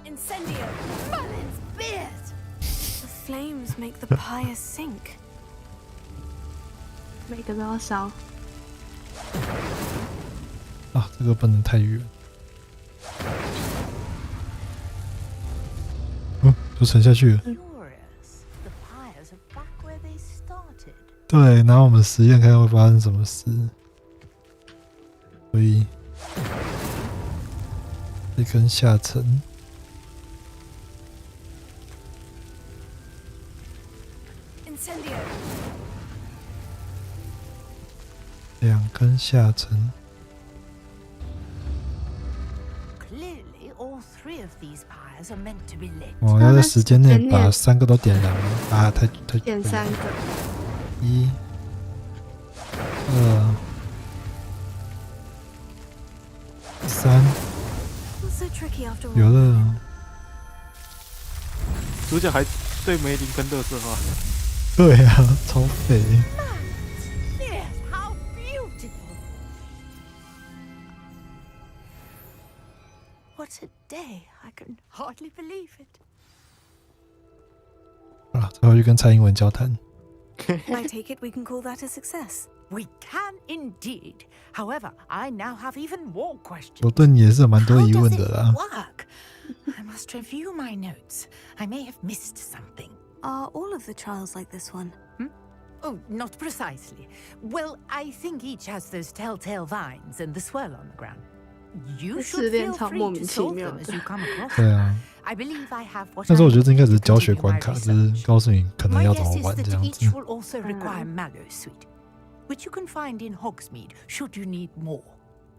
Incendio! Merlin's beard! The flames make the pyre sink. 每个都要烧。啊，这个不能太远。就沉下去了。对，然后我们实验看看会发生什么事。所以，这根下沉。2根下沉。我要在时间内把3个都点燃了啊！太点3个。1、2、3。有了。主角还对梅林跟乐色话。对啊，超肥。What a day! I can hardly believe it. 好了，最后去跟蔡英文交谈。I take it we can call that a success. We can indeed. However, I now have even more questions. 我对你也是有蛮多疑问的啦。 I must review my notes. I may have missed something. Are all of the trials like this one? Oh, not precisely. Well, I think each has those telltale vines and the swirl on the ground. You should feel free to solve them as you come across 对啊。 I believe I have what 但是我觉得这应该只是教学关卡，就是告诉你可能要怎么玩这样子。 Each will also require mallow sweet, which you can find in Hogsmeade should you need more.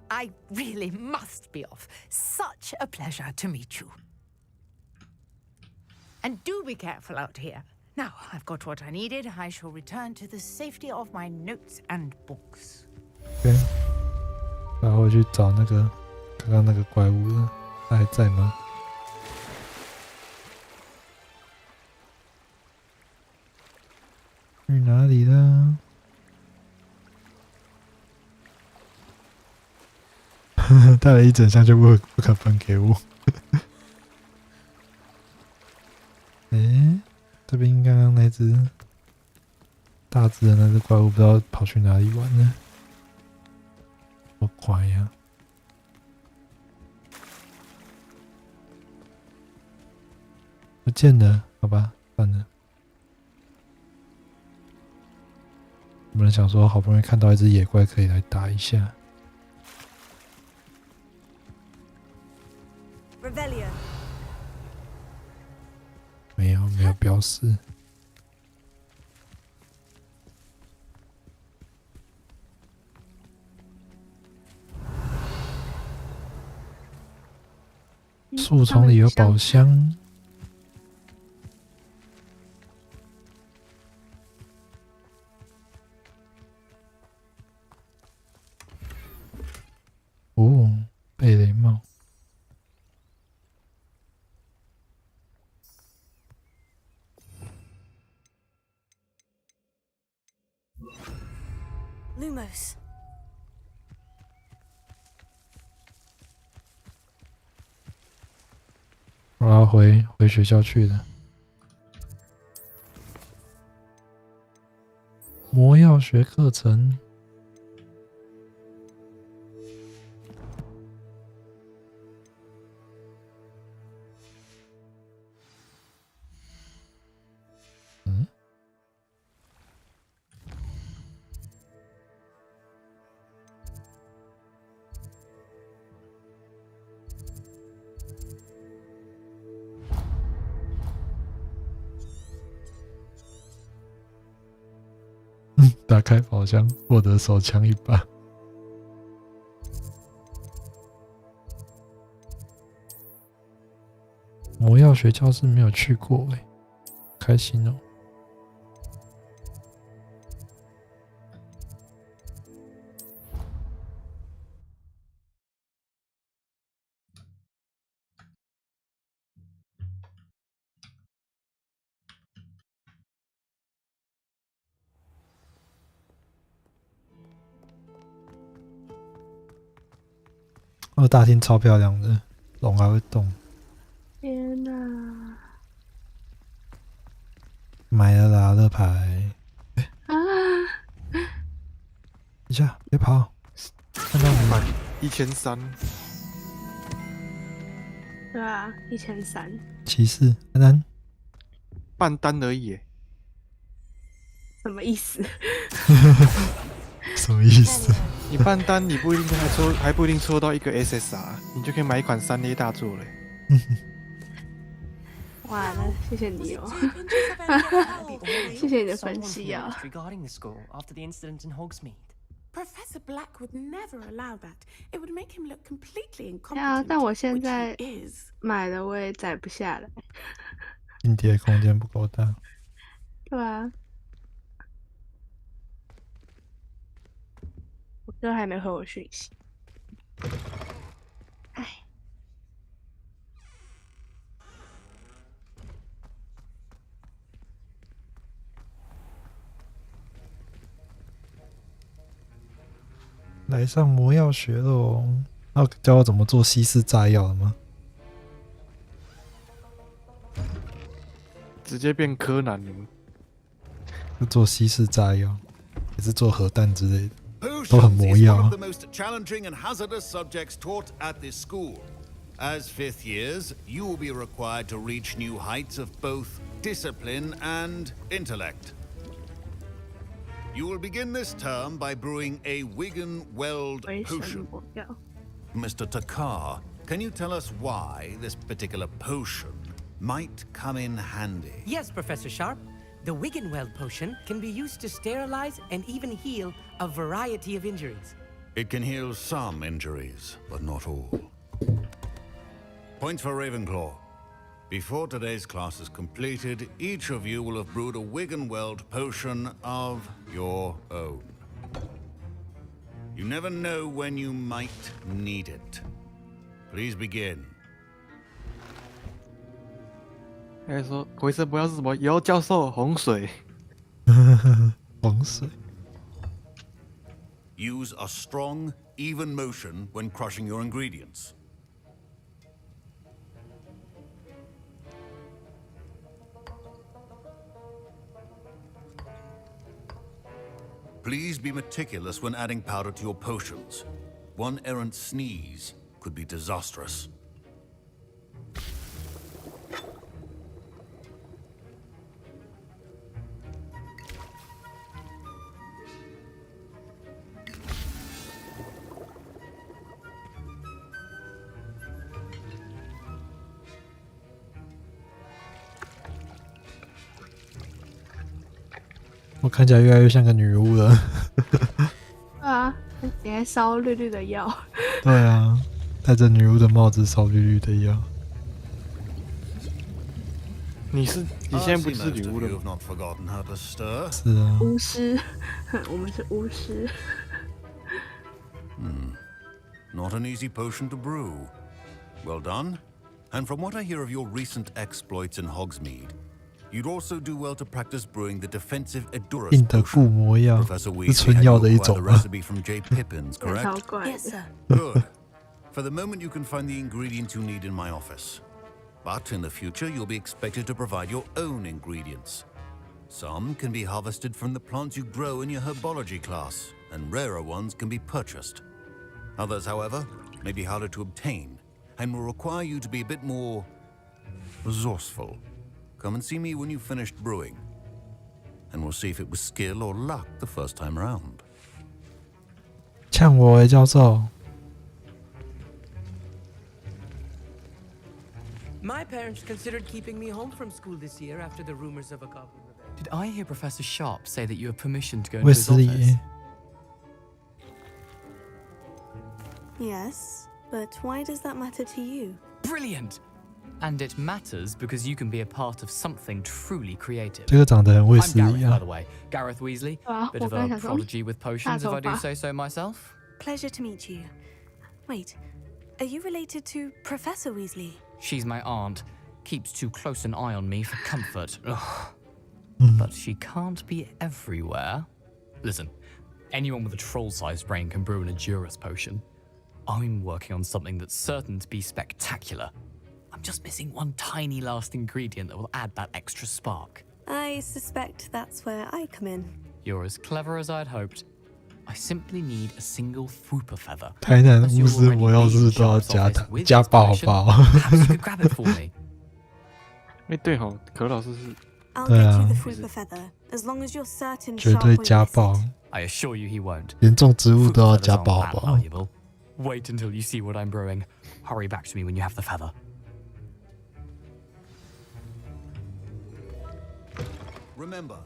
I really must be off. Such a pleasure to meet you. And do be careful out here. Now I've got what I needed. I shall return to the safety of my notes and books. OK， 然后去找那个刚刚那个怪物了，他还在吗？去哪里了？带了一整箱就不肯分给我。这边刚刚那只大只的那只怪物不知道跑去哪里玩了，好快呀！不见了，好吧，算了。我们想说，好不容易看到一只野怪，可以来打一下。没有标示。树丛里有宝箱。哦，贝雷帽。Lumos. 我要回学校去了。魔药学课程。打开宝箱，获得手枪一把。学教室没有去过哎，开心哦。大厅超漂亮的，龙还会动。天哪！买了啦，乐牌。啊！等一下，别跑！看到你1300。对啊，1300。骑士，安半单而已耶。什么意思？什么意思？你办单，你不一定还不一定抽到一个 SSR， 你就可以买一款3A 大作了。哇，那谢谢你哦，谢谢你的分析啊。Professor Black would never allow that. It would make him look completely incompetent. 啊，但我现在买了，我也载不下来。硬碟空间不够大。对啊。我哥还没回我讯息。唉。来上魔药学喽！要教我怎么做稀释炸药了吗？直接变柯南了。就做稀释炸药，也是做核弹之类的。都很魔药啊。 the most challenging and hazardous subjects taught at this school. As fifth years, you will be required to reach new heights of both discipline and intellect. You will begin this term by brewing a Wigan-Weld potion. Mr. Takar, can you tell us why this particular potion might come in handy? Yes, Professor Sharp. The Wigan-Weld potion can be used to sterilize and even heal a variety of injuries. It can heal some injuries, but not all. Points for Ravenclaw. Before today's class is completed, each of you will have brewed a Wigan-Weld potion of your own. You never know when you might need it. Please begin. 他说回声不要是什么姚教授洪水。洪水。Use a strong, even motion when crushing your ingredients. Please be meticulous when adding powder to your potions. One errant sneeze could be disastrous. 我看起来越来越像个女巫了。啊，你还烧绿绿的药？对啊，戴着女巫的帽子烧绿绿的药。你现在不是女巫了吗？是啊。巫师，我们是巫师。Not an easy potion to brew. Well done. And from what I hear of your recent exploits in Hogsmeade, you'd also do well to practice brewing the defensive Edurus 硬的固魔药 Professor 是 Weasley 春 had 药 you 的一 acquire 种 the 吗？ recipe from J. Pippin's, correct? Yes, sir. Good. For the moment, you can find the ingredients you need in my office. But in the future, you'll be expected to provide your own ingredients. Some can be harvested from the plants you grow in your herbology class, and rarer ones can be purchased. Others, however, may be harder to obtain, and will require you to be a bit more resourceful. Come and see me when you've finished brewing, and we'll see if it was skill or luck the first time around. 呛我欸，教授。 My parents considered keeping me home from school this year after the rumors of a goblin revenge. Did I hear Professor Sharp say that you have permission to go into 卫 his 斯理 office? Yes, but why does that matter to you? Brilliant! And it matters because you can be a part of something truly creative. 这个长得很卫 I'm 斯理 Gareth, by 啊 the。way. Gareth Weasley. 啊， Bit 我 of 刚 a 想说 prodigy with potions, if I do 大头发。 say so myself. Pleasure to meet you. Wait, are you related to Professor Weasley? She's my aunt. Keeps too close an eye on me for comfort. Ugh. But she can't be everywhere. Listen, anyone with a troll-sized brain can brew an Edurus potion. I'm working on something that's certain to be spectacular. I'm just missing one tiny last ingredient that will add that extra spark. I suspect that's where I come in. You're as clever as I'd hoped. I simply need a single Fwooper feather. 台南的巫师，我要是都要加爆好不好？ Perhaps you could grab it for me. 哎，对吼，可乐老师是 I'll 对 get 啊 you the Fwooper feather, as long as you're certain 绝 Sharp 对 will 加 use 爆， it. I assure you he won't. 连种植物都要 Fwooper 加 feathers 爆 aren't 好 that 不好？ valuable. Wait until you see what I'm brewing. Hurry back to me when you have the feather. Remember,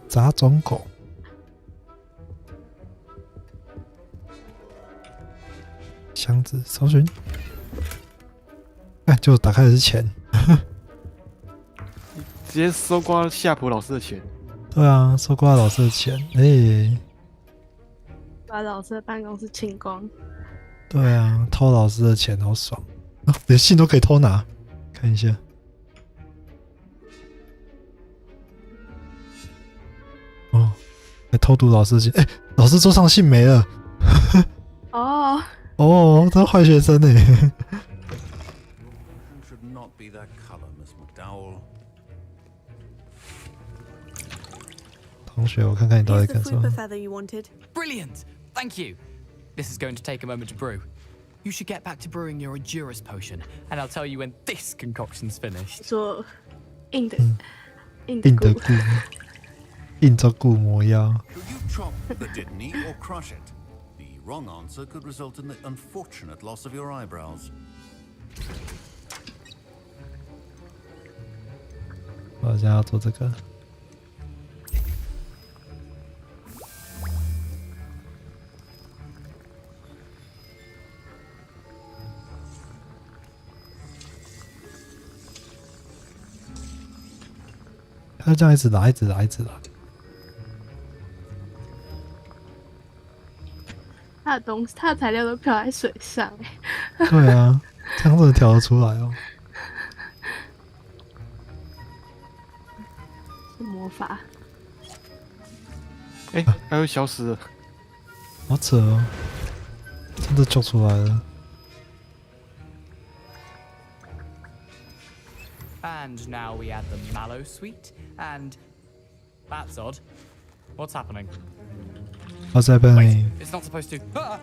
杂种狗，箱子搜寻，哎，就打开的是钱。直接搜刮夏普老师的钱。对啊，收刮老师的钱，哎，把老师的办公室清光。对啊，偷老师的钱好爽啊！连信都可以偷拿，看一下。哦，还偷读老师的信，哎，老师桌上信没了。哦。哦，他是坏学生哎。should not be that color, Miss McDowell. 同学，我看看你到底 Here's the 干什么 Fwooper。feather you wanted. Brilliant! Thank you. This is going to take a moment to brew. You should get back to brewing your Edurus potion, and I'll tell you when this concoction's finished. 说硬的，硬硬的骨，骨，硬着骨磨腰。 Should you chop the Dittany or crush it? The wrong answer could result in the unfortunate loss of your eyebrows. 我现在要做这个。他这样一直拉，一直拉，一直拉。他的东西，他的材料都漂在水上。对啊，这样真的调得出来哦。是魔法。哎，还会消失了。好扯哦，真的救出来了。 And now we add the mallow sweet, and that's odd. What's happening? What's happening? Wait, it's not supposed to. Ah!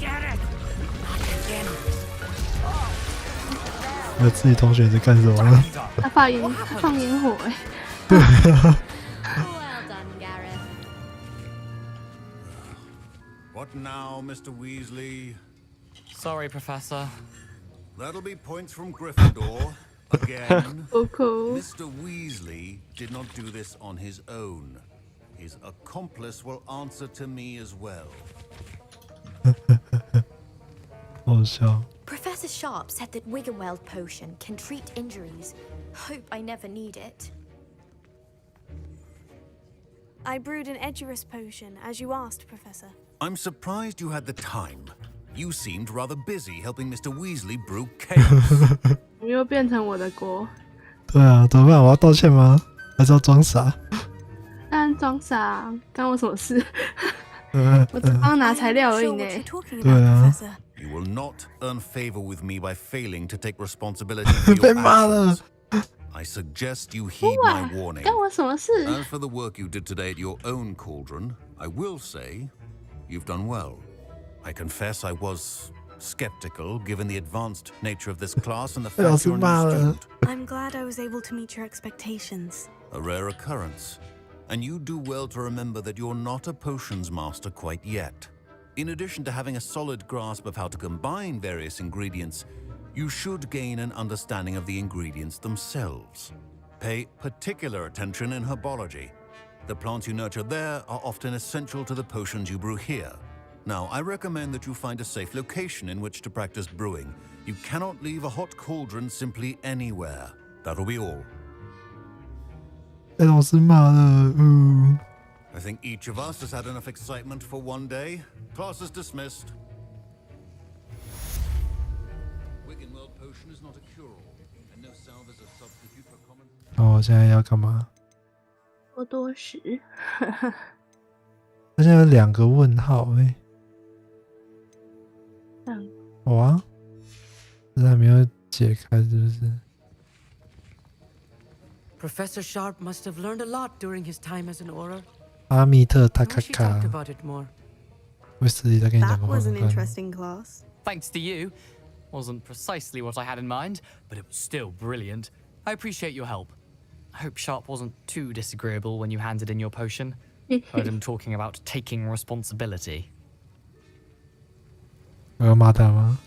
Get it! 我自己同学在干什么？他放烟火哎。对啊。 Well done, Gareth. What now, Mr. Weasley? Sorry, Professor. That'll be points from Gryffindor. Again. Cool. Mr. Weasley did not do this on his own. His accomplice will answer to me as well. 好笑。 Professor Sharp said that Wiggenweld potion can treat injuries. Hope I never need it. I brewed an Edurus potion, as you asked, Professor. I'm surprised you had the time. You seemed rather busy helping Mr. Weasley brew chaos. 又变成我的锅。对啊，怎么办？我要道歉吗？还是要装傻？当然装傻，干我什么事？我只帮拿材料而已呢。对啊。 You will not earn favor with me by failing to take responsibility for your 被骂了。 I suggest you heed my warning. 干我什么事 As for the work you did today at your own cauldron, I will say you've done well. I confess I was skeptical given the advanced nature of this class and the fact you're a new student. I'm glad I was able to meet your expectations. A rare occurrence. And you do well to remember that you're not a potions master quite yet. In addition to having a solid grasp of how to combine various ingredients, you should gain an understanding of the ingredients themselves. Pay particular attention in herbology. The plants you nurture there are often essential to the potions you brew here. Now, I recommend that you find a safe location in which to practice brewing. You cannot leave a hot cauldron simply anywhere. That'll be all. 被老师骂了，I think each of us has had enough excitement for one day. Class is dismissed. Wiggenweld potion is not a cure-all, and no salve is a substitute for common. 哦，现在要干嘛？多时。他现在有2个问号哇，这还没有解开是不是？ Professor Sharp must have learned a lot during his time as an Auror. 阿密特塔卡 She talked 卡， about it more. 威斯利在跟你讲 That 个话 was an 看看。 interesting class. Thanks to you. Wasn't precisely what I had in mind, but it was still brilliant. I appreciate your help. I hope Sharp wasn't too disagreeable when you handed in your potion. Heard him talking about taking responsibility. 我要骂他吗？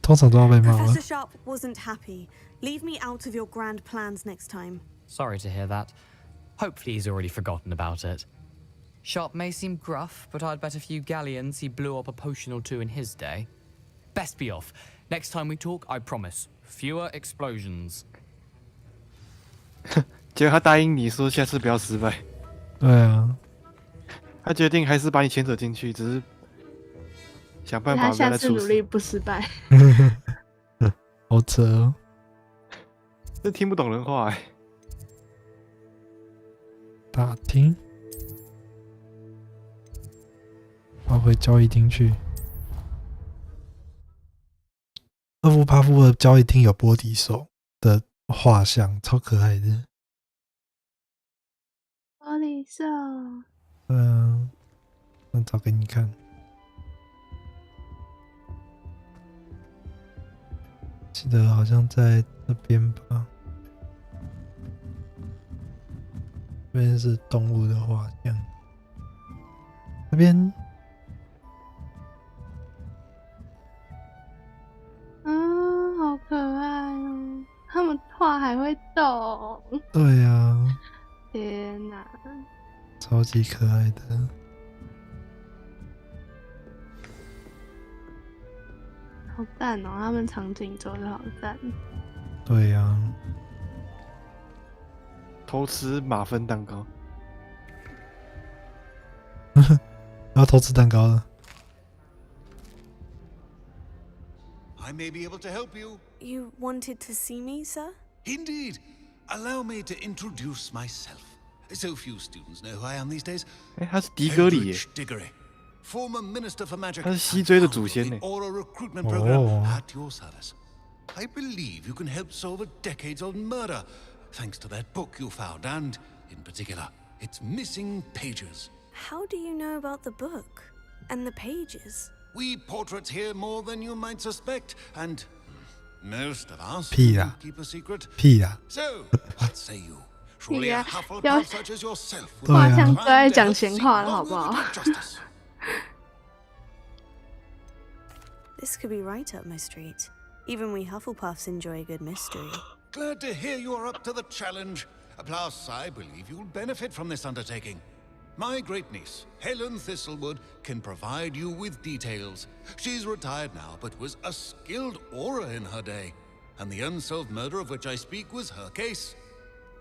通常都要被骂吗 Professor Sharp wasn't happy. Leave me out of your grand plans next time. Sorry to hear that. Hopefully he's already forgotten about it. Sharp may seem gruff, but I'd bet a few galleons he blew up a potion or two in his day. Best be off. Next time we talk, I promise. Fewer explosions. 结果他答应你说下次不要失败。对啊，他决定还是把你牵扯进去，只是想办法他不要下次努再出事。力不失败。好扯哦。这听不懂人话打听，跑回交易厅去。厄夫帕夫的交易厅有波迪手的画像，超可爱的。玻璃兽，对啊，我找给你看。记得好像在那边吧。这边是动物的画像，这边好可爱哦！他们画还会动，对啊，天哪！超级可爱的。好赞哦！他们场景做的好赞。对啊，偷吃马芬蛋糕。要偷吃蛋糕了。 I may be able to help you. You wanted to see me, sir? Indeed. Allow me to introduce myself. So few students know who I am these days. 他是迪格里耶， Diggory, former Minister for Magic. 他是西追的祖先呢。 Aura recruitment program at your service. I believe you can help solve a decades-old murder, thanks to that book you found, and, in particular, its missing pages. How do you know about the book and the pages? We portraits here more than you might suspect, and most of us 屁啦 keep a secret. 屁啦 So, what say you? Surely a Hufflepuff such as yourself would 画 be 像都 inclined 在 to 讲 help 闲 seek 话了，好不好？ long-overdue justice. This could be right up my street. Even we Hufflepuffs enjoy a good mystery. Glad to hear you are up to the challenge. Plus, I believe you'll benefit from this undertaking. My great niece, Helen Thistlewood, can provide you with details. She's retired now, but was a skilled aura in her day. And the unsolved murder of which I speak was her case.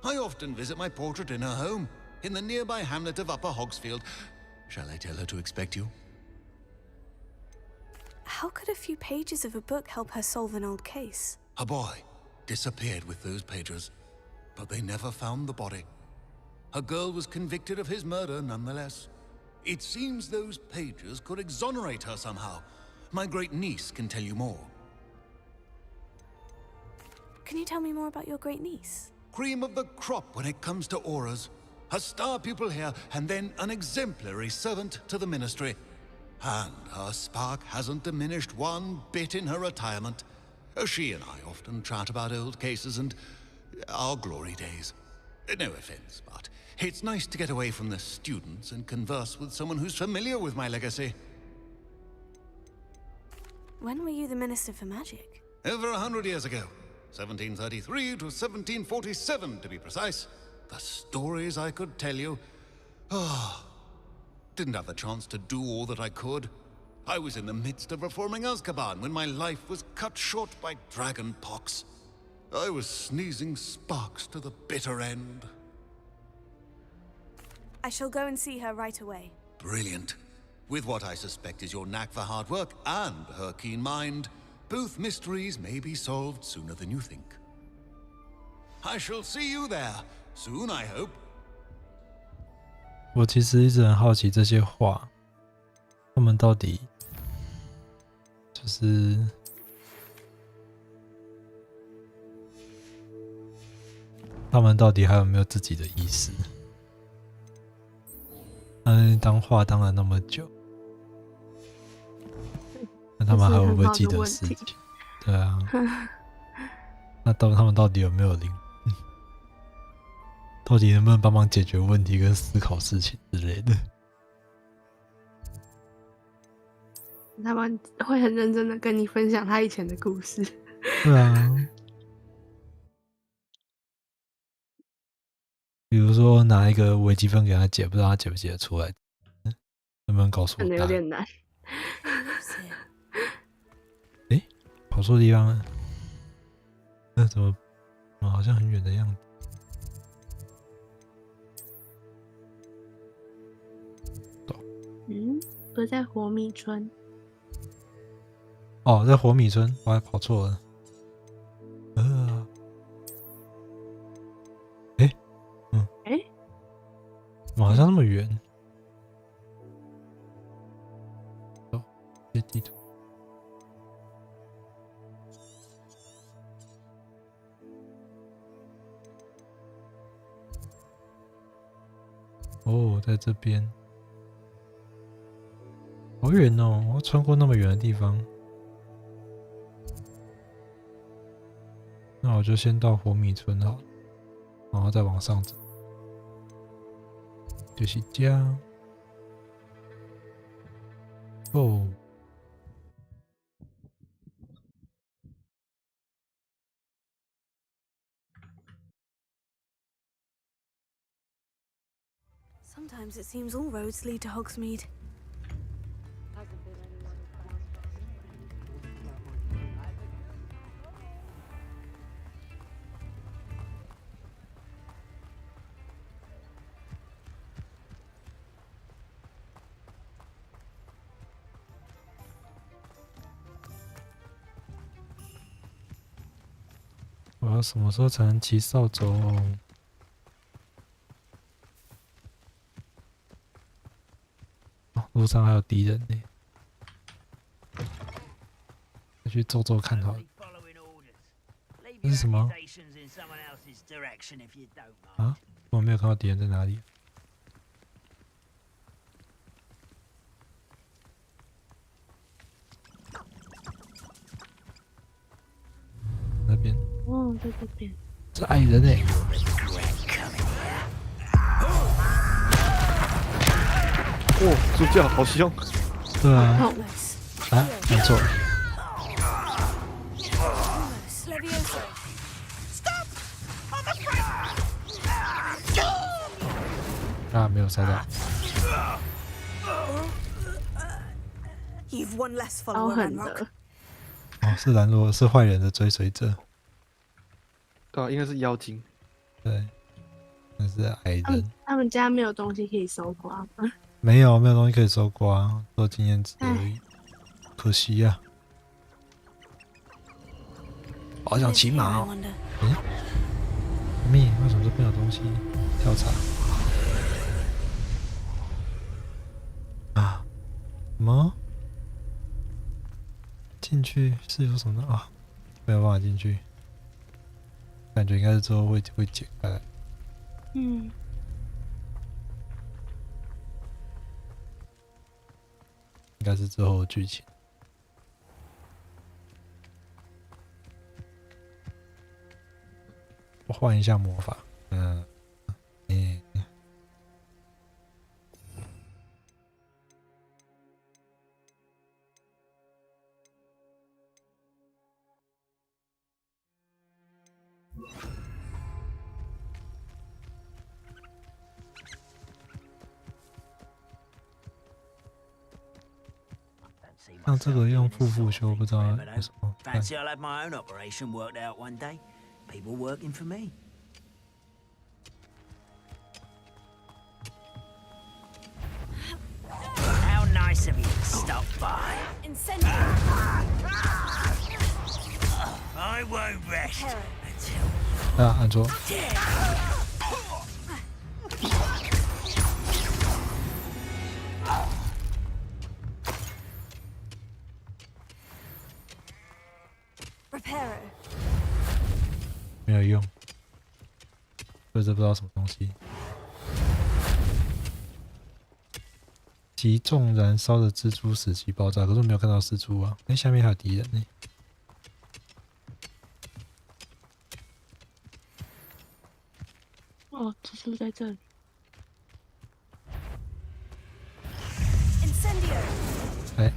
I often visit my portrait in her home, in the nearby hamlet of Upper Hogsfield. Shall I tell her to expect you? How could a few pages of a book help her solve an old case? Her boy disappeared with those pages, but they never found the body. Her girl was convicted of his murder nonetheless. It seems those pages could exonerate her somehow. My great niece can tell you more. Can you tell me more about your great niece? Cream of the crop when it comes to auras. A star pupil here, and then an exemplary servant to the ministry. And her spark hasn't diminished one bit in her retirement. She and I often chat about old cases and our glory days. No offense, but it's nice to get away from the students and converse with someone who's familiar with my legacy. When were you the Minister for Magic? Over 100 years ago. 1733 to 1747, to be precise. The stories I could tell you. didn't have the chance to do all that I could. I was in the midst of reforming Azkaban when my life was cut short by dragon pox. I was sneezing sparks to the bitter end. I shall go and see her right away. Brilliant. With what I suspect is your knack for hard work and her keen mind, both mysteries may be solved sooner than you think. I shall see you there soon, I hope. 我其实一直很好奇这些话，他们到底就是他们到底还有没有自己的意识？当话当了那么久，那他们还会不会记得事情？对啊，那他们到底有没有灵？到底能不能帮忙解决问题跟思考事情之类的？他们会很认真的跟你分享他以前的故事。对啊，比如说拿一个微积分给他解，不知道他解不解得出来，能不能告诉我？可能有点难。诶，跑错地方了。那怎么好像很远的样子？不是在火米村。哦，在火米村，我还跑错了。怎么好像那么远？哦，这地图。哦，在这边。好远哦！我要穿过那么远的地方，那我就先到火米村好了，然后再往上走。就是家。哦。Sometimes it seems all roads lead to Hogsmeade. 我要什么时候才能骑扫帚哦？路上还有敌人呢，再去揍揍看好了。这是什么？啊？我没有看到敌人在哪里。那边。哦，在这边。是矮人哎。哦，猪叫好凶。对啊。啊，没错。啊，没有杀到。超狠的。哦，是兰罗，是坏人的追随者。对啊，应该是妖精。对，那是矮人。他们家没有东西可以搜刮吗？没有东西可以搜刮，都经验值而已。可惜啊。好想骑马哦。咪，为什么这边有东西？跳槽。啊？什么？进去是有什么啊？没有办法进去。感觉应该是之后会解开来。嗯。应该是之后的剧情。我换一下魔法，像这个用复修，不知道有什么。 Fancy I'll have my own operation worked out one day. People working for me. How nice of you to stop by. I won't rest until. 啊，按错。 Reparo. 没有用，所以这不知道什么东西。击中燃烧的蜘蛛使其爆炸，可是我没有看到蜘蛛啊。哎，下面还有敌人呢。哦，蜘蛛在这里。哎。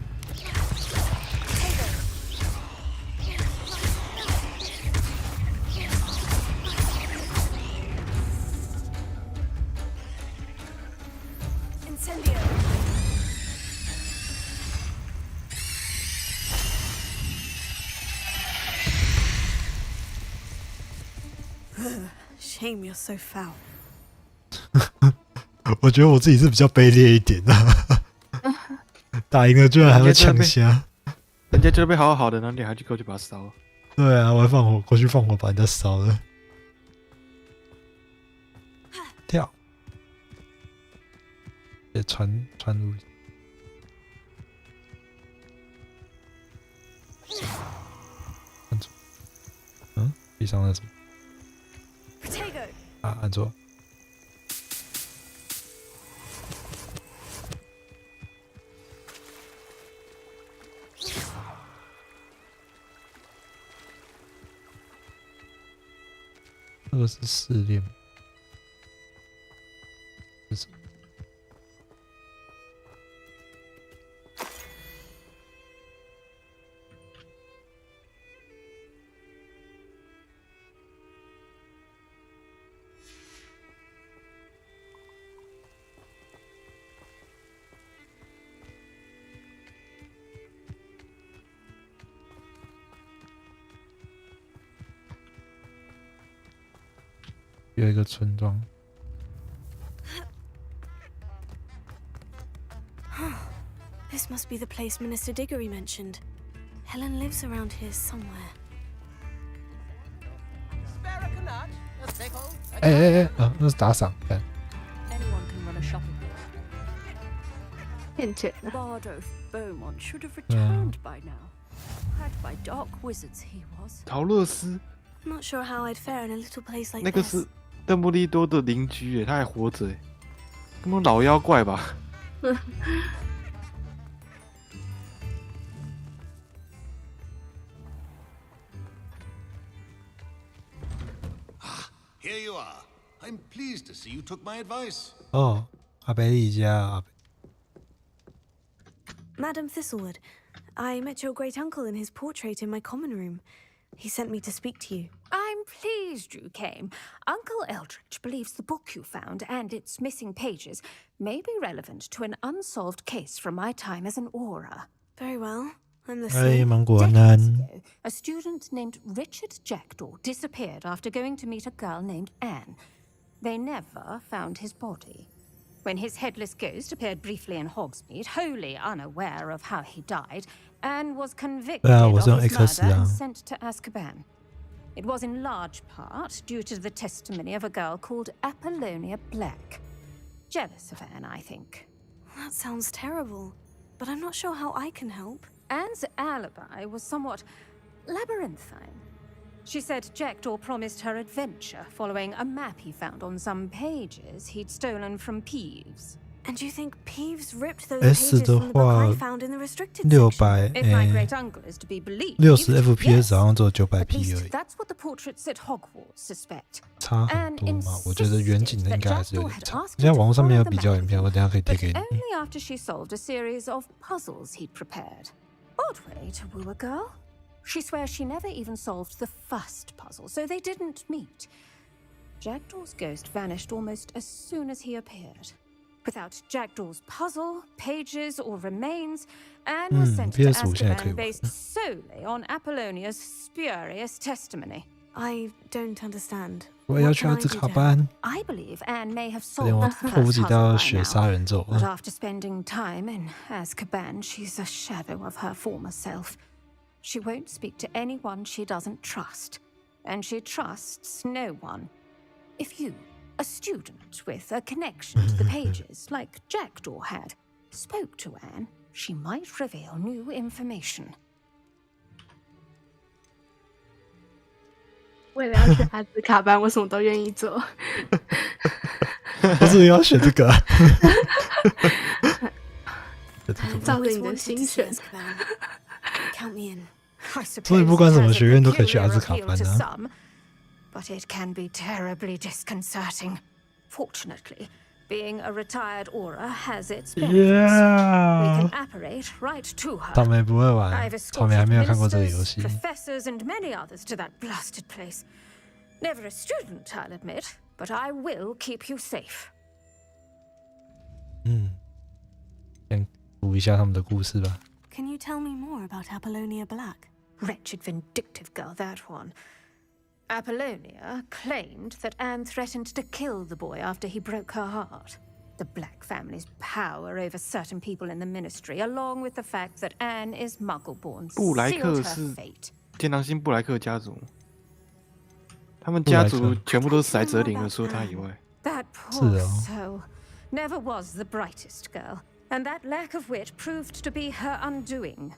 Shame you're so foul. 我觉得我自己是比较卑劣一点的，打赢了居然还会呛虾，人家就被好好的，然后你还去过去把它烧了。对啊，我还放火过去放火把人家烧了。跳，也穿入。按住，地上那什么？ 啊，按错。这个是试炼，是什么？有一个村庄。This must be the place Minister Diggory mentioned. Helen lives around here somewhere. 哎，那是打赏，看。骗钱的。 Bardolph Beaumont should have returned by now. Had by dark wizards he was. 陶乐斯。 I'm not sure how I'd fare in a little place like 那个 this. 是邓布利多的邻居耶，他还活着耶，根本老妖怪吧？ Here you are. I'm pleased to see you took my advice. 哦，阿贝利家。Madam Thistlewood, I met your great uncle in his portrait in my common room. He sent me to speak to you. I'm pleased you came. Uncle Eldridge believes the book you found and its missing pages may be relevant to an unsolved case from my time as an aura. Very well. I'm 哎， listening. 芒果男。 A student named Richard Jackdaw disappeared after going to meet a girl named Anne. They never found his body. When his headless ghost appeared briefly in Hogsmeade, wholly unaware of how he died, Anne was convicted of his murder and sent to Azkaban. It was in large part due to the testimony of a girl called Apollonia Black. Jealous of Anne, I think. That sounds terrible, but I'm not sure how I can help. Anne's alibi was somewhat labyrinthine. She said Jackdaw promised her adventure following a map he found on some pages he'd stolen from Peeves. And you think Peeves ripped those pages from the book I found in the restricted section? 600, if my great uncle is to be believed. 60 FPS 好像只有900 P 而已。 That's what the portraits at Hogwarts suspect. 差很多吗？我觉得远景的应该还是有点差。现在网络上面有比较影片，我等下可以贴给你。 Only after she solved a series of puzzles he'd prepared. Odd way to woo a girl. She swears she never even solved the first puzzle, so they didn't meet. Jackdaw's ghost vanished almost as soon as he appeared. Without Jackdaw's puzzle, pages, or remains, Anne was sent to Azkaban based solely on Apollonia's spurious testimony. I don't understand. 我也要去阿兹卡班。 I believe Anne may have 连 solved 我 the 迫不 first 及 puzzle 待要 by 学杀 now. 人咒 But 了。 after spending time in Azkaban, she's a shadow of her former self. She won't speak to anyone she doesn't trust. And she trusts no one. If you, a student with a connection to the pages, like Jackdaw had, spoke to Anne, she might reveal new information. 为了要去阿兹卡班，我什么都愿意做。不是要选这个、啊？照着你的心选。Count me in. 所以不管什么学院都可以去阿兹卡班啊。But it can be terribly disconcerting. Fortunately, being a retired Aura has its benefits. We can apparate right to her. 草莓不会玩，草莓还没有看过这个游戏。 Professors and many others to that blasted place. Never a student, I'll admit, but I will keep you safe. 先读一下他们的故事吧。 Can you tell me more about Apollonia Black? Wretched, vindictive girl, that one. Apollonia claimed that Anne threatened to kill the boy after he broke her heart. The Black family's power over certain people in the ministry, along with the fact that Anne is Muggle-born, 布莱 sealed 克 her 是 fate. 天狼星布莱克家族，他们家族全部都是塞泽林的，除了他以外。 That poor soul never was the brightest girl, and that lack of wit proved to be her undoing.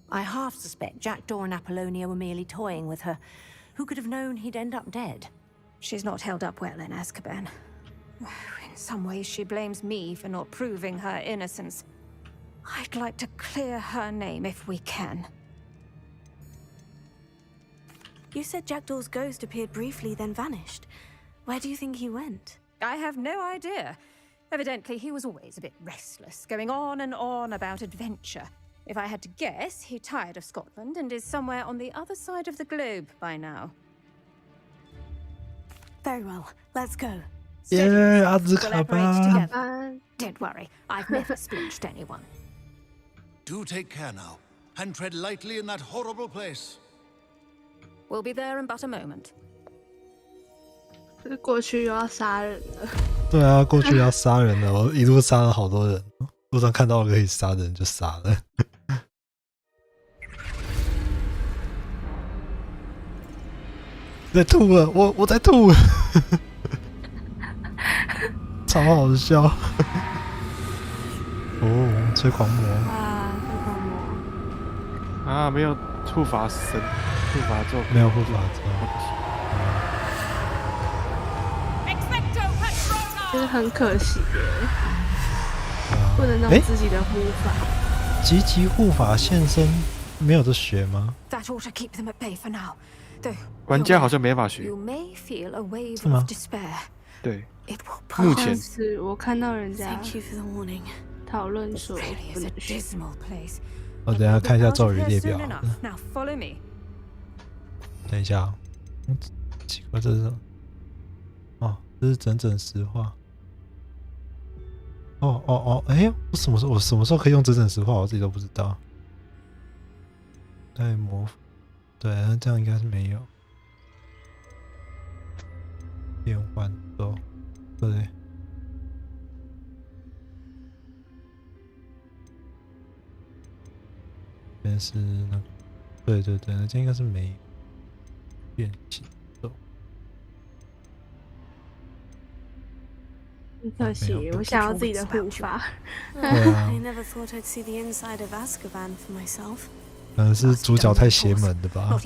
I half suspect Jackdaw and Apollonia were merely toying with her. Who could have known he'd end up dead? She's not held up well in Azkaban. In some ways, she blames me for not proving her innocence. I'd like to clear her name if we can. You said Jackdaw's ghost appeared briefly, then vanished. Where do you think he went? I have no idea. Evidently, he was always a bit restless, going on and on about adventure. If I had to guess, he tired of Scotland and is somewhere on the other side of the globe by now. Very well, let's go. Yeah, 阿兹卡班。 Don't worry, I've never splinched anyone. Do take care now, and tread lightly in that horrible place. We'll be there in but a moment. 过去又要杀人了。对啊，过去要杀人了，我一路杀了好多人，路上看到可以杀的人就杀了。在吐了，我在吐，超好笑。哦，吹狂魔啊，吹狂魔啊，没有护法神，护法咒，没有护法咒。就是很可惜耶，不能用自己的护法。积极护法现身，没有得学吗？ That ought to keep them at bay for now. 玩家好像没法学。 You may feel a wave of despair. 对， It will 目前 pass. 是我看到人家 Thank you for the warning. 讨论说 Really 不 is a 能学。 dismal place. 我等一下看一下咒语列表 Soon enough. Now follow me. 等一下，奇怪，这是什么？哦，这是整整实话。哎，我什么时候可以用整整实话？我自己都不知道。带魔法，对，这样应该是没有。变换咒，对。这是那个，对，那这应该是没有变形咒。很可惜，我想要自己的护法。I never thought I'd see the inside of Azkaban for myself. 可能是主角太邪门的吧。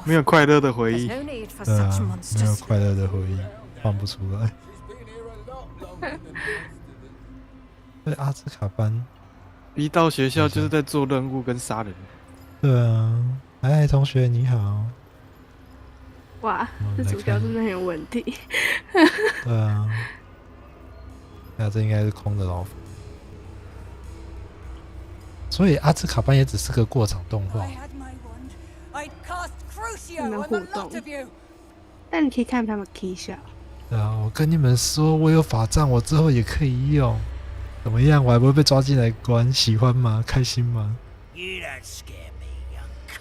没有快乐的回忆。对啊，没有快乐的回忆，放不出来。对，阿兹卡班。一到学校就是在做任务跟杀人。对啊，哎，同学你好。哇，这主角真的很有问题。对啊，那这应该是空的老虎。所以阿兹卡班也只是个过场动画。你们互动，但你可以看他们 key 笑。啊，我跟你们说，我有法杖，我之后也可以用。怎么样？我还不会被抓进来关？喜欢吗？开心吗？ You don't scare me, young cur.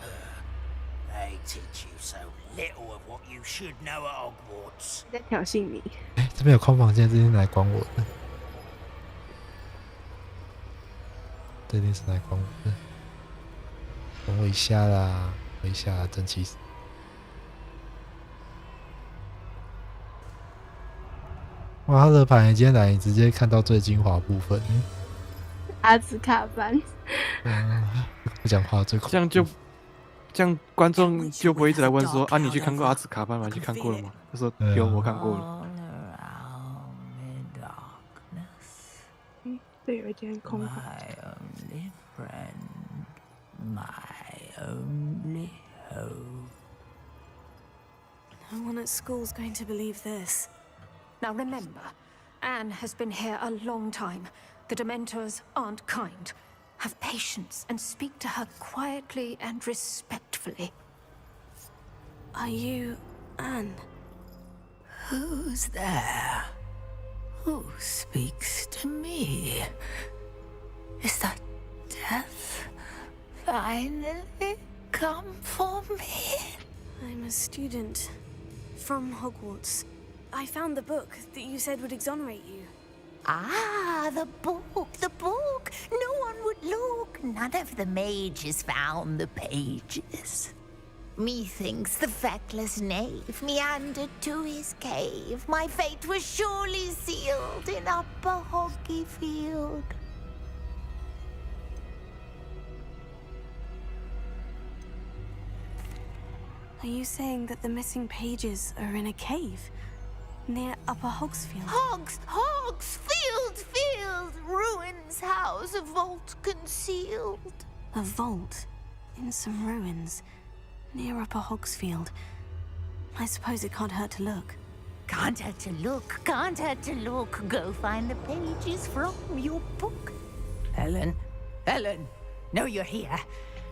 They teach you so little of what you should know at Hogwarts. 在挑衅你。哎，这边有空房间，这边来管我的。这一定是来管我的。等我一下啦，等一下，真气死！哇，他的盘已经来，你直接看到最精华部分。阿兹卡班。不讲话最恐怖。这样观众就不会一直来问说啊，你去看过阿兹卡班吗？你去看过了吗？他说有，我看过了。这有一间空房。No one at school's going to believe this. Now remember, Anne has been here a long time. The Dementors aren't kind. Have patience and speak to her quietly and respectfully. Are you Anne? Who's there? Who speaks to me? Is that death finally come for me? I'm a student from Hogwarts. I found the book that you said would exonerate you. Ah, the book, the book. No one would look. None of the mages found the pages. Methinks the feckless knave meandered to his cave. My fate was surely sealed in Upper Hoggyfield. Are you saying that the missing pages are in a cave near Upper Hogsfield? Hogsfield, ruins house, a vault concealed. A vault in some ruins near Upper Hogsfield. I suppose it can't hurt to look. Can't hurt to look, can't hurt to look. Go find the pages from your book. Helen, know you're here.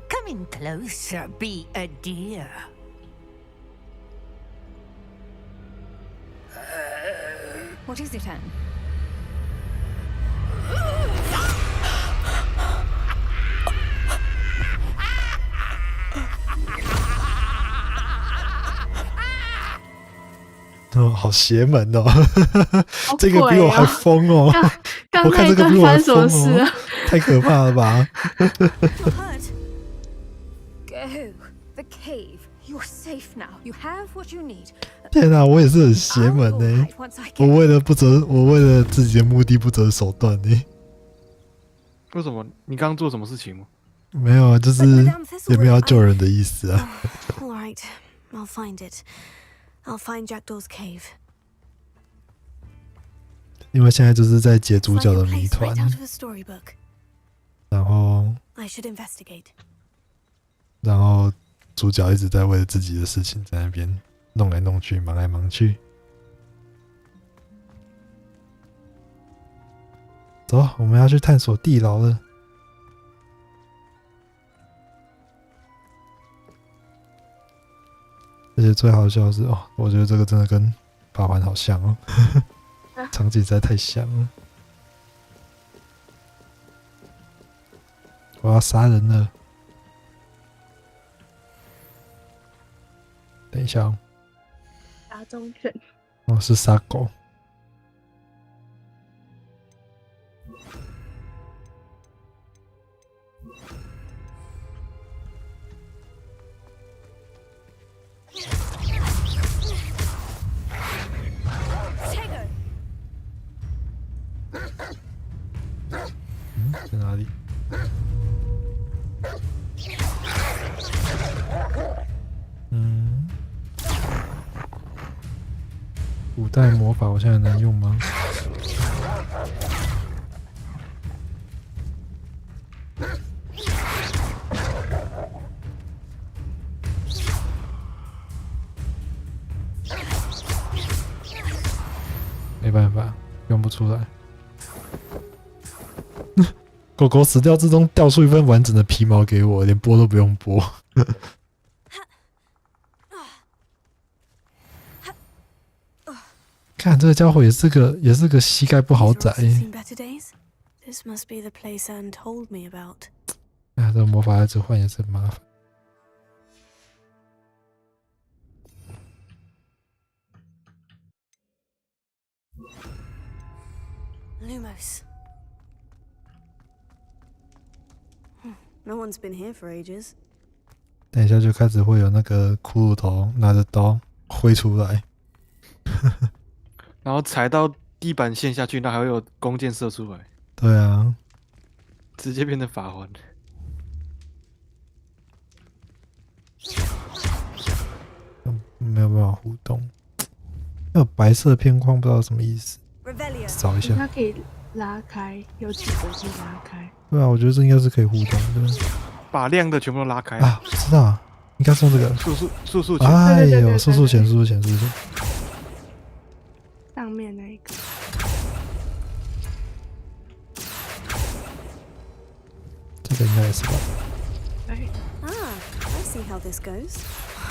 Come in closer, be a dear. What is it, Anne? 哦，好邪门哦！这个比我还疯哦！我看这个比我还疯哦，太可怕了吧！ Go. The cave. You're safe now. You have what you need. 天哪，我也是很邪门呢！我为了自己的目的不择手段呢。为什么？你刚刚做什么事情吗？没有啊，就是也没有要救人的意思啊。All right, I'll find it. I'll find Jackdaw's cave. 因为现在就是在解主角的谜团， Right out of a storybook. 然后 I should investigate. 然后主角一直在为了自己的事情在那边弄来弄去，忙来忙去。走，我们要去探索地牢了。而且最好笑的是哦，我觉得这个真的跟八环好像哦，场景实在太像了。我要杀人了！等一下哦，打忠犬。哦，是杀狗。在哪里？古代魔法我现在能用吗？没办法，用不出来。狗狗死掉之中掉出一份完整的皮毛给我，连剥都不用剥。看这个家伙也是个膝盖不好仔。This must be the place Anne told me about. 这个魔法孩子换也是很麻烦。Lumos. No one's been here for ages. 等一下就开始会有那个骷髅头拿着刀挥出来，然后踩到地板陷下去，那还会有弓箭射出来。对啊，直接变成法环。没有办法互动。那个白色片框不知道什么意思，找一下。它可以拉开，有几个可以拉开。对啊，我觉得这应该是可以互动的。把亮的全部都拉开啊！我知道，应该是用这个速钱。哎呦，速钱。上面那一个。这个应该也是吧。I see how this goes.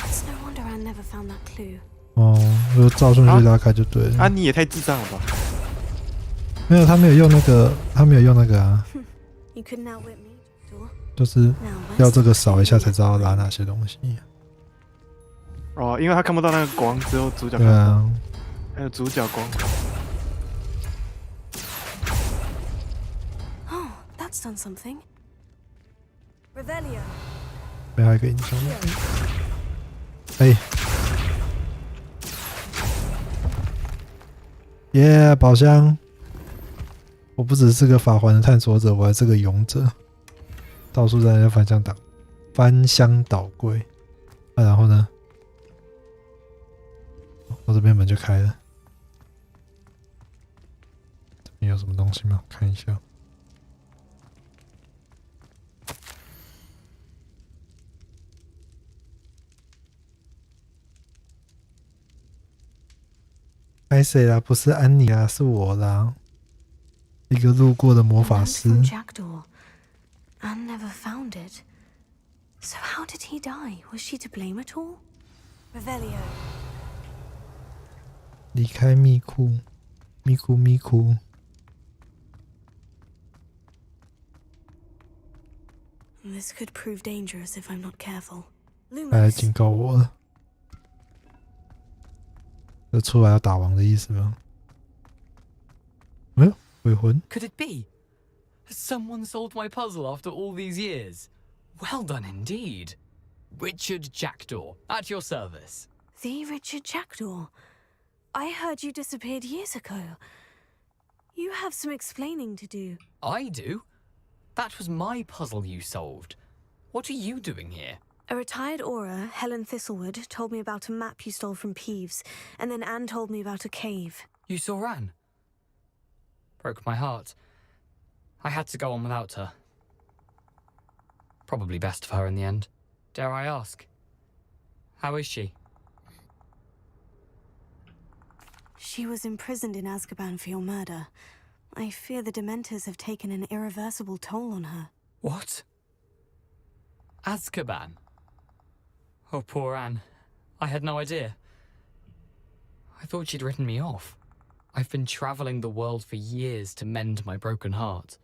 It's no wonder I never found that clue. 哦，就照顺序拉开就对了。啊，你也太智障了吧！没有，他没有用那个啊。You couldn't outwit me. 就是要这个扫一下才知道拉哪些东西。哦，因为他看不到那个光，只有主角看到。对啊，还有主角光。Oh, that's done something. Revelio. 没有一个影响。哎。耶，宝箱！我不只是个法环的探索者，我还是个勇者。到处在那翻箱倒柜，然后呢，我这边门就开了。这边有什么东西吗？看一下。拍谁啦？不是安妮啦，是我啦，一个路过的魔法师。Anne never found it. So how did he die? Was she to blame at all? Revelio. 离开密库。This could prove dangerous if I'm not careful. 他来警告我了。这出来要打王的意思吗？鬼魂。 Could it be? Has someone solved my puzzle after all these years? Well done indeed. Richard Jackdaw, at your service. The Richard Jackdaw? I heard you disappeared years ago. You have some explaining to do. I do? That was my puzzle you solved. What are you doing here? A retired Aura, Helen Thistlewood, told me about a map you stole from Peeves, and then Anne told me about a cave. You saw Anne? Broke my heart. I had to go on without her. Probably best for her in the end. Dare I ask? How is she? She was imprisoned in Azkaban for your murder. I fear the Dementors have taken an irreversible toll on her. What? Azkaban? Oh, poor Anne. I had no idea. I thought she'd written me off. I've been traveling the world for years to mend my broken heart.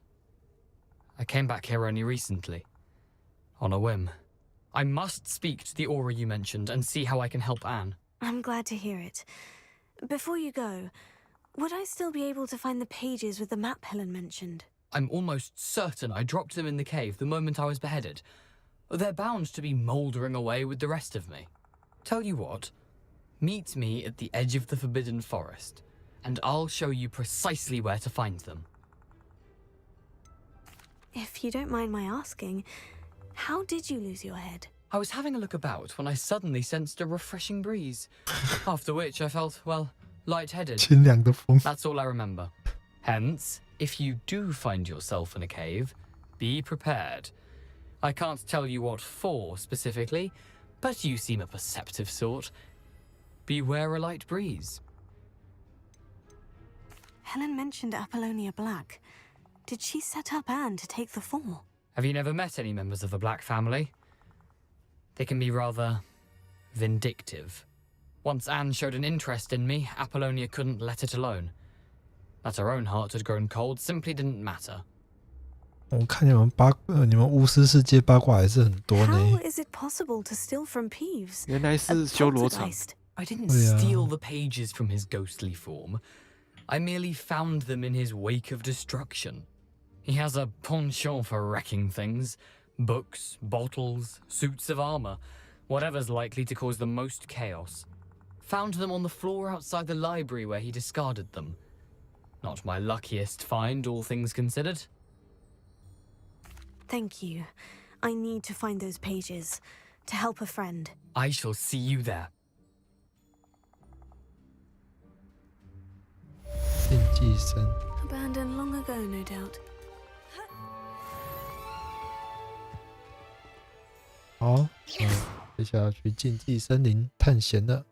I came back here only recently. On a whim. I must speak to the Aura you mentioned and see how I can help Anne. I'm glad to hear it. Before you go, would I still be able to find the pages with the map Helen mentioned? I'm almost certain I dropped them in the cave the moment I was beheaded. They're bound to be mouldering away with the rest of me. Tell you what, meet me at the edge of the Forbidden Forest, and I'll show you precisely where to find them. If you don't mind my asking, how did you lose your head? I was having a look about when I suddenly sensed a refreshing breeze, after which I felt, well, lightheaded. 清凉的风。 That's all I remember. Hence, if you do find yourself in a cave, be prepared. I can't tell you what for specifically, but you seem a perceptive sort. Beware a light breeze. Helen mentioned Apollonia Black. Did she set up Anne to take the fall? Have you never met any members of the Black family? They can be rather vindictive. Once Anne showed an interest in me, Apollonia couldn't let it alone. That her own heart had grown cold simply didn't matter. 我看你们巫师世界八卦还是很多呢。 How is it possible to steal from Peeves? 原来是修罗场。 I didn't steal the pages from his ghostly form. I merely found them in his wake of destruction. He has a penchant for wrecking things. Books, bottles, suits of armor. Whatever's likely to cause the most chaos. Found them on the floor outside the library where he discarded them. Not my luckiest find, all things considered. Thank you. I need to find those pages to help a friend. I shall see you there. 竞技生 Abandoned long ago, no doubt. 好，接下来去禁忌森林探险了。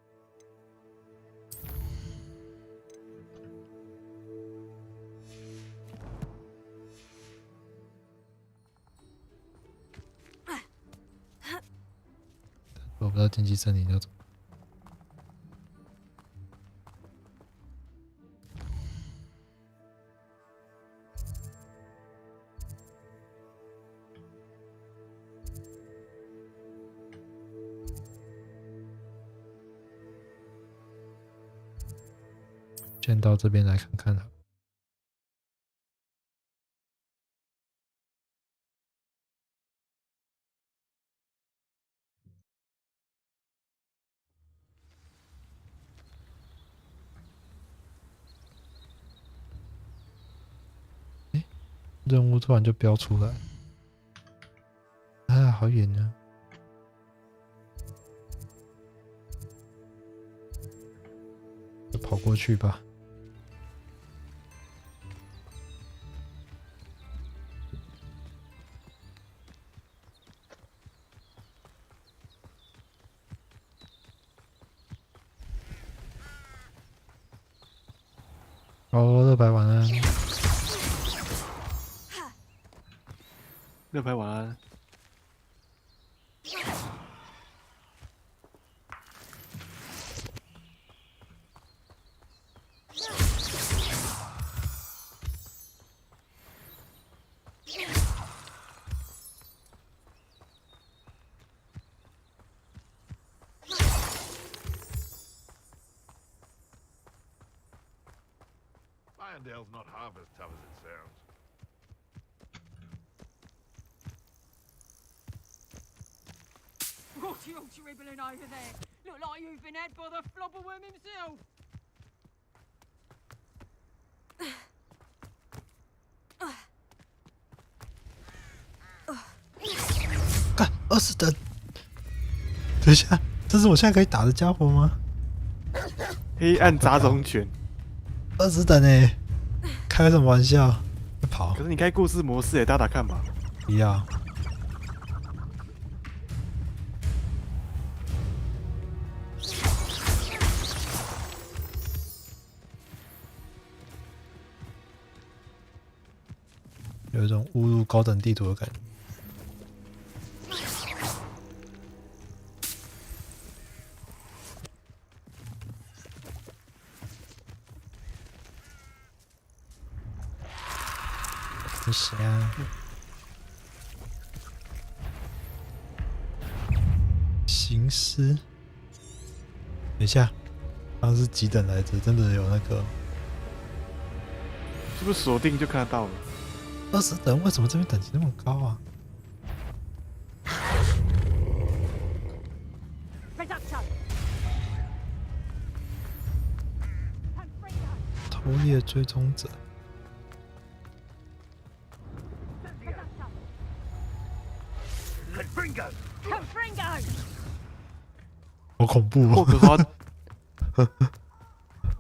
我不知道禁忌森林要怎么。先到这边来看看好。任务突然就标出来，啊，好远呢！就跑过去吧。哦，乐白晚安。乐白晚安。Irondale's not half as tough as it sounds. What are you dribbling over there? Look like you've been had by the flobberworm himself. 干20等，等一下，这是我现在可以打的家伙吗？黑暗杂种犬，20等哎，开什么玩笑？跑！可是你开故事模式也打打看吧。不要。有一种误入高等地图的感觉。是谁啊？行尸。等一下，刚刚是几等来着？真的有那个？是不是锁定就看得到了？20等，为什么这边等级那么高啊？偷猎追踪者。好恐怖哦！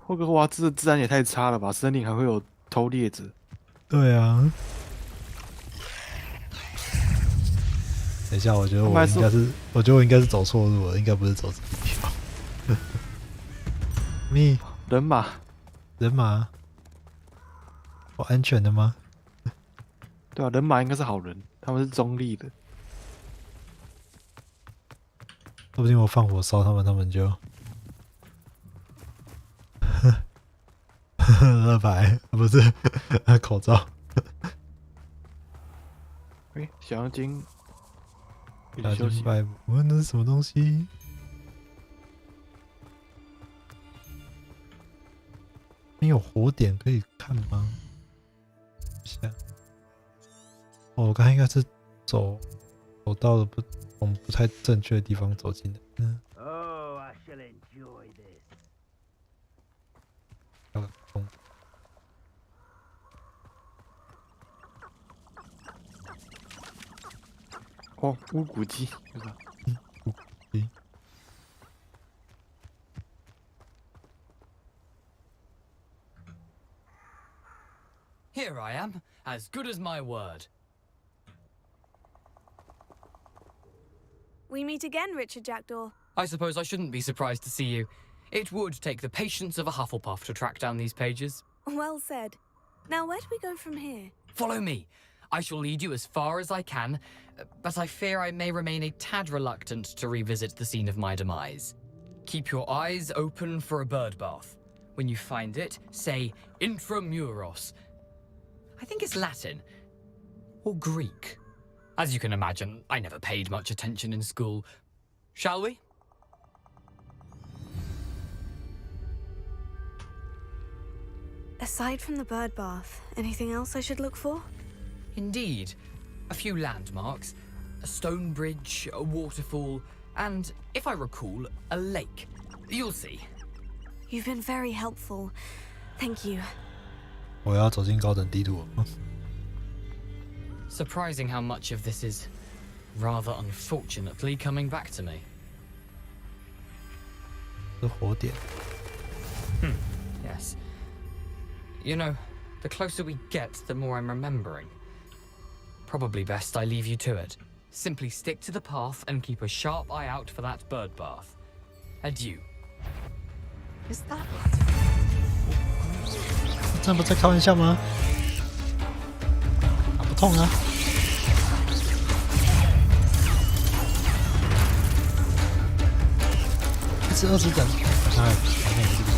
霍格华兹的治安也太差了吧！森林还会有偷猎者。对啊。等一下，我觉得我应该是走错路了，应该不是走这条。你人马，我安全的吗？对啊，人马应该是好人，他们是中立的。说不定我放火烧他们，他们就200，不是口罩。哎，小妖精，小精百步，那是什么东西？你有火点可以看吗？一下。哦，我刚才应该是走到了从不太正确的地方走进来。Oh, I shall enjoy this. 哦，乌骨鸡，对吧？乌骨鸡。Here I am, as good as my word. We meet again, Richard Jackdaw. I suppose I shouldn't be surprised to see you. It would take the patience of a Hufflepuff to track down these pages. Well said. Now, where do we go from here? Follow me. I shall lead you as far as I can, but I fear I may remain a tad reluctant to revisit the scene of my demise. Keep your eyes open for a bird bath. When you find it, say intramuros. I think it's Latin. Or Greek. As you can imagine, I never paid much attention in school. Shall we? Aside from the bird bath, anything else I should look for? Indeed. A few landmarks. A stone bridge, a waterfall, and, if I recall, a lake. You'll see. You've been very helpful. Thank you. 我要走进高等地图。Surprising how much of this is, rather unfortunately, coming back to me. 是火点。Yes. You know, the closer we get, the more I'm remembering. Probably best I leave you to it. Simply stick to the path and keep a sharp eye out for that bird bath. Adieu. Is that? 这不在开玩笑吗？打不痛啊！一次20等，哎，好像不是。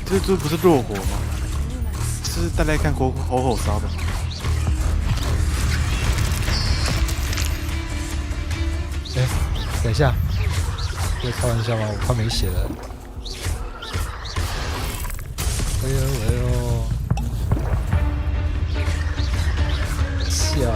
这猪不是弱火吗？是大家看吼烧的。哎，等一下，在开玩笑吗？我快没血了。哎呦哎呦，笑。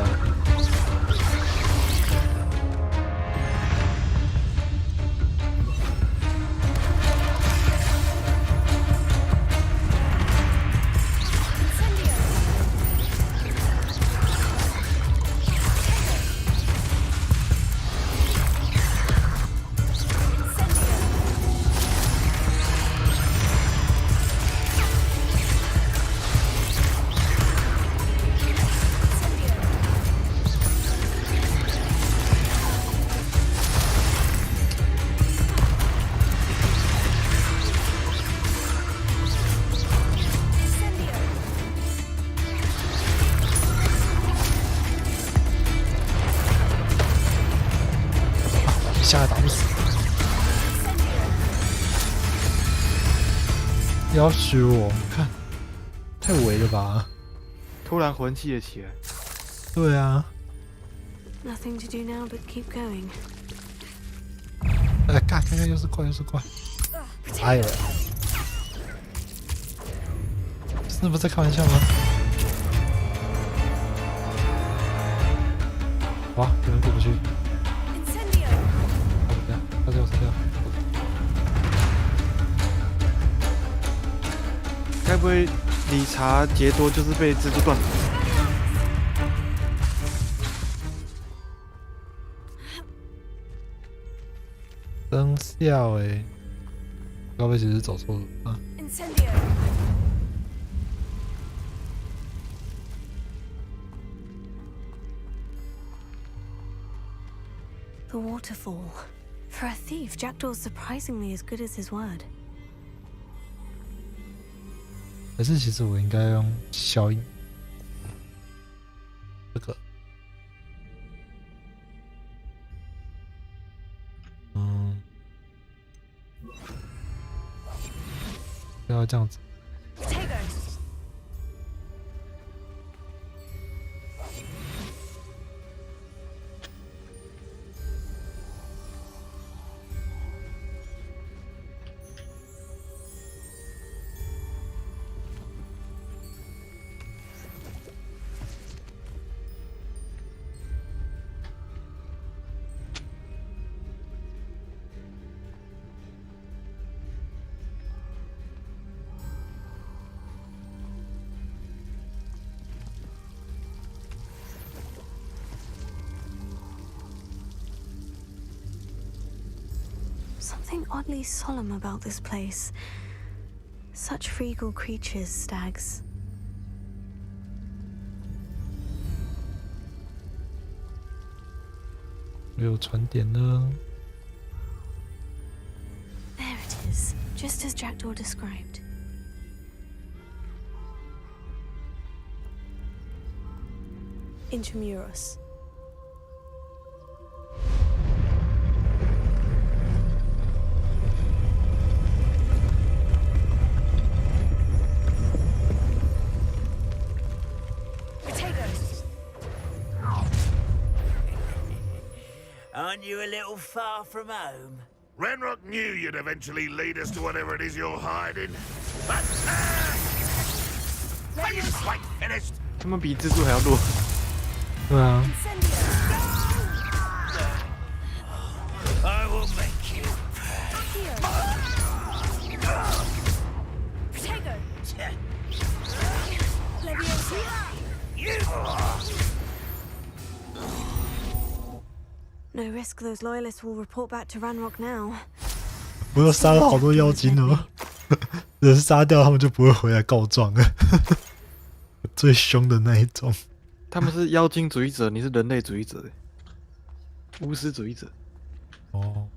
下来打不死，要许我看，太违了吧！突然魂气了起来。对啊。Nothing to do now but keep going. 哎，看又是怪。哎呦！这不是在开玩笑吗？哇，有人过不去。杀掉！该不会理查杰多就是被蜘蛛断头？真笑哎！该不会其实走错了啊？ The waterfall. For a thief, Jackdaw's surprisingly as good as his word. 还是其实我应该用消音这个，不要这样子。Something oddly solemn about this place. Such regal creatures, stags. 有传点呢。 There it is, just as Jackdaw described. Intramuros. Aren't you a little far from home? Ranrock knew you'd eventually lead us to whatever it is you're hiding. But are you quite finished? 他们比蜘蛛还要弱。对啊。 I will make you No risk those loyalists will report back to Ranrock now. 我又杀了好多妖精了，人杀掉他们就不会回来告状了。最凶的那一种。他们是妖精主义者，你是人类主义者，巫师主义者。哦。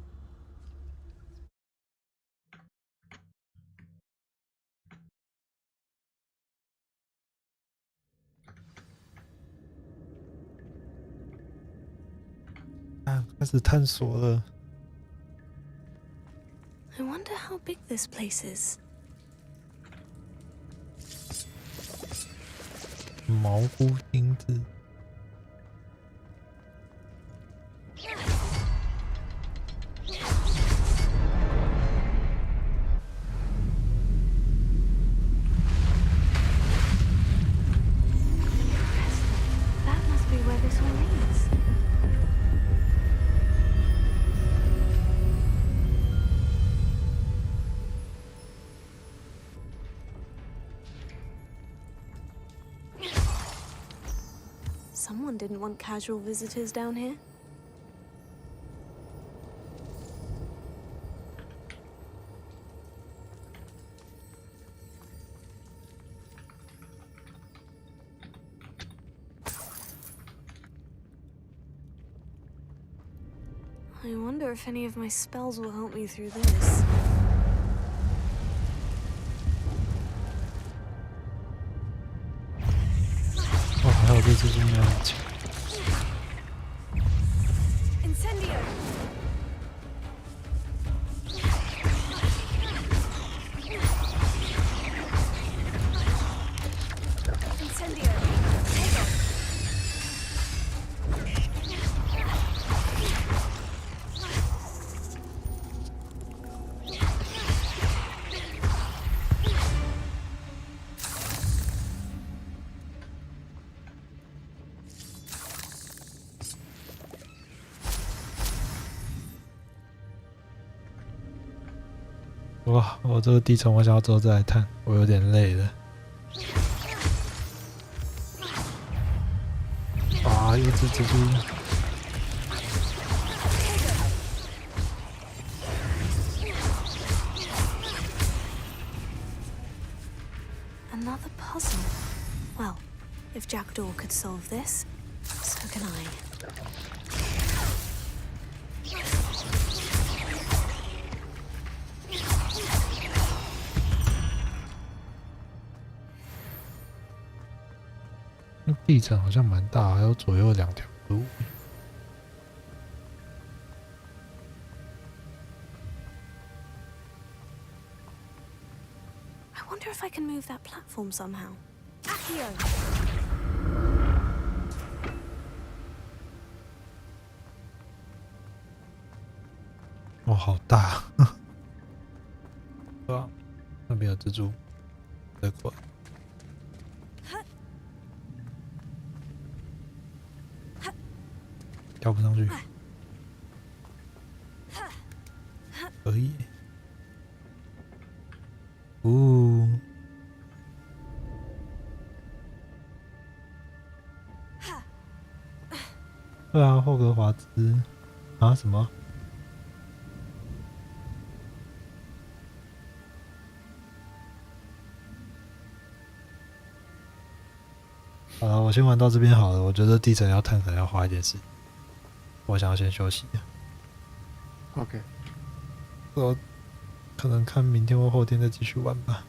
开始探索了。I wonder how big this place is. 毛菇钉子。That must be where this one leads. Someone didn't want casual visitors down here. I wonder if any of my spells will help me through this. 哦，还有这蜘蛛没有抢。 Incendio. Incendio. Take off.哇，我这个地层我想要之后再来探，我有点累了。啊，一只蜘蛛。 Another puzzle. Well, if Jackdaw could solve this, so can I. 那地层好像蛮大，还有左右2条路。I wonder if I can move that platform somehow. Accio! 哦，好大！对啊，那边有蜘蛛，再过来。跳不上去，可以。哦，对啊，霍格华兹啊什么？好了，我先玩到这边好了。我觉得地层要探可能要花一点时间，我想要先休息。OK， 我可能看明天或后天再继续玩吧。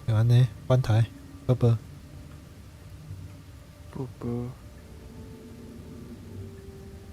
晚安呢，关台，拜拜。拜拜。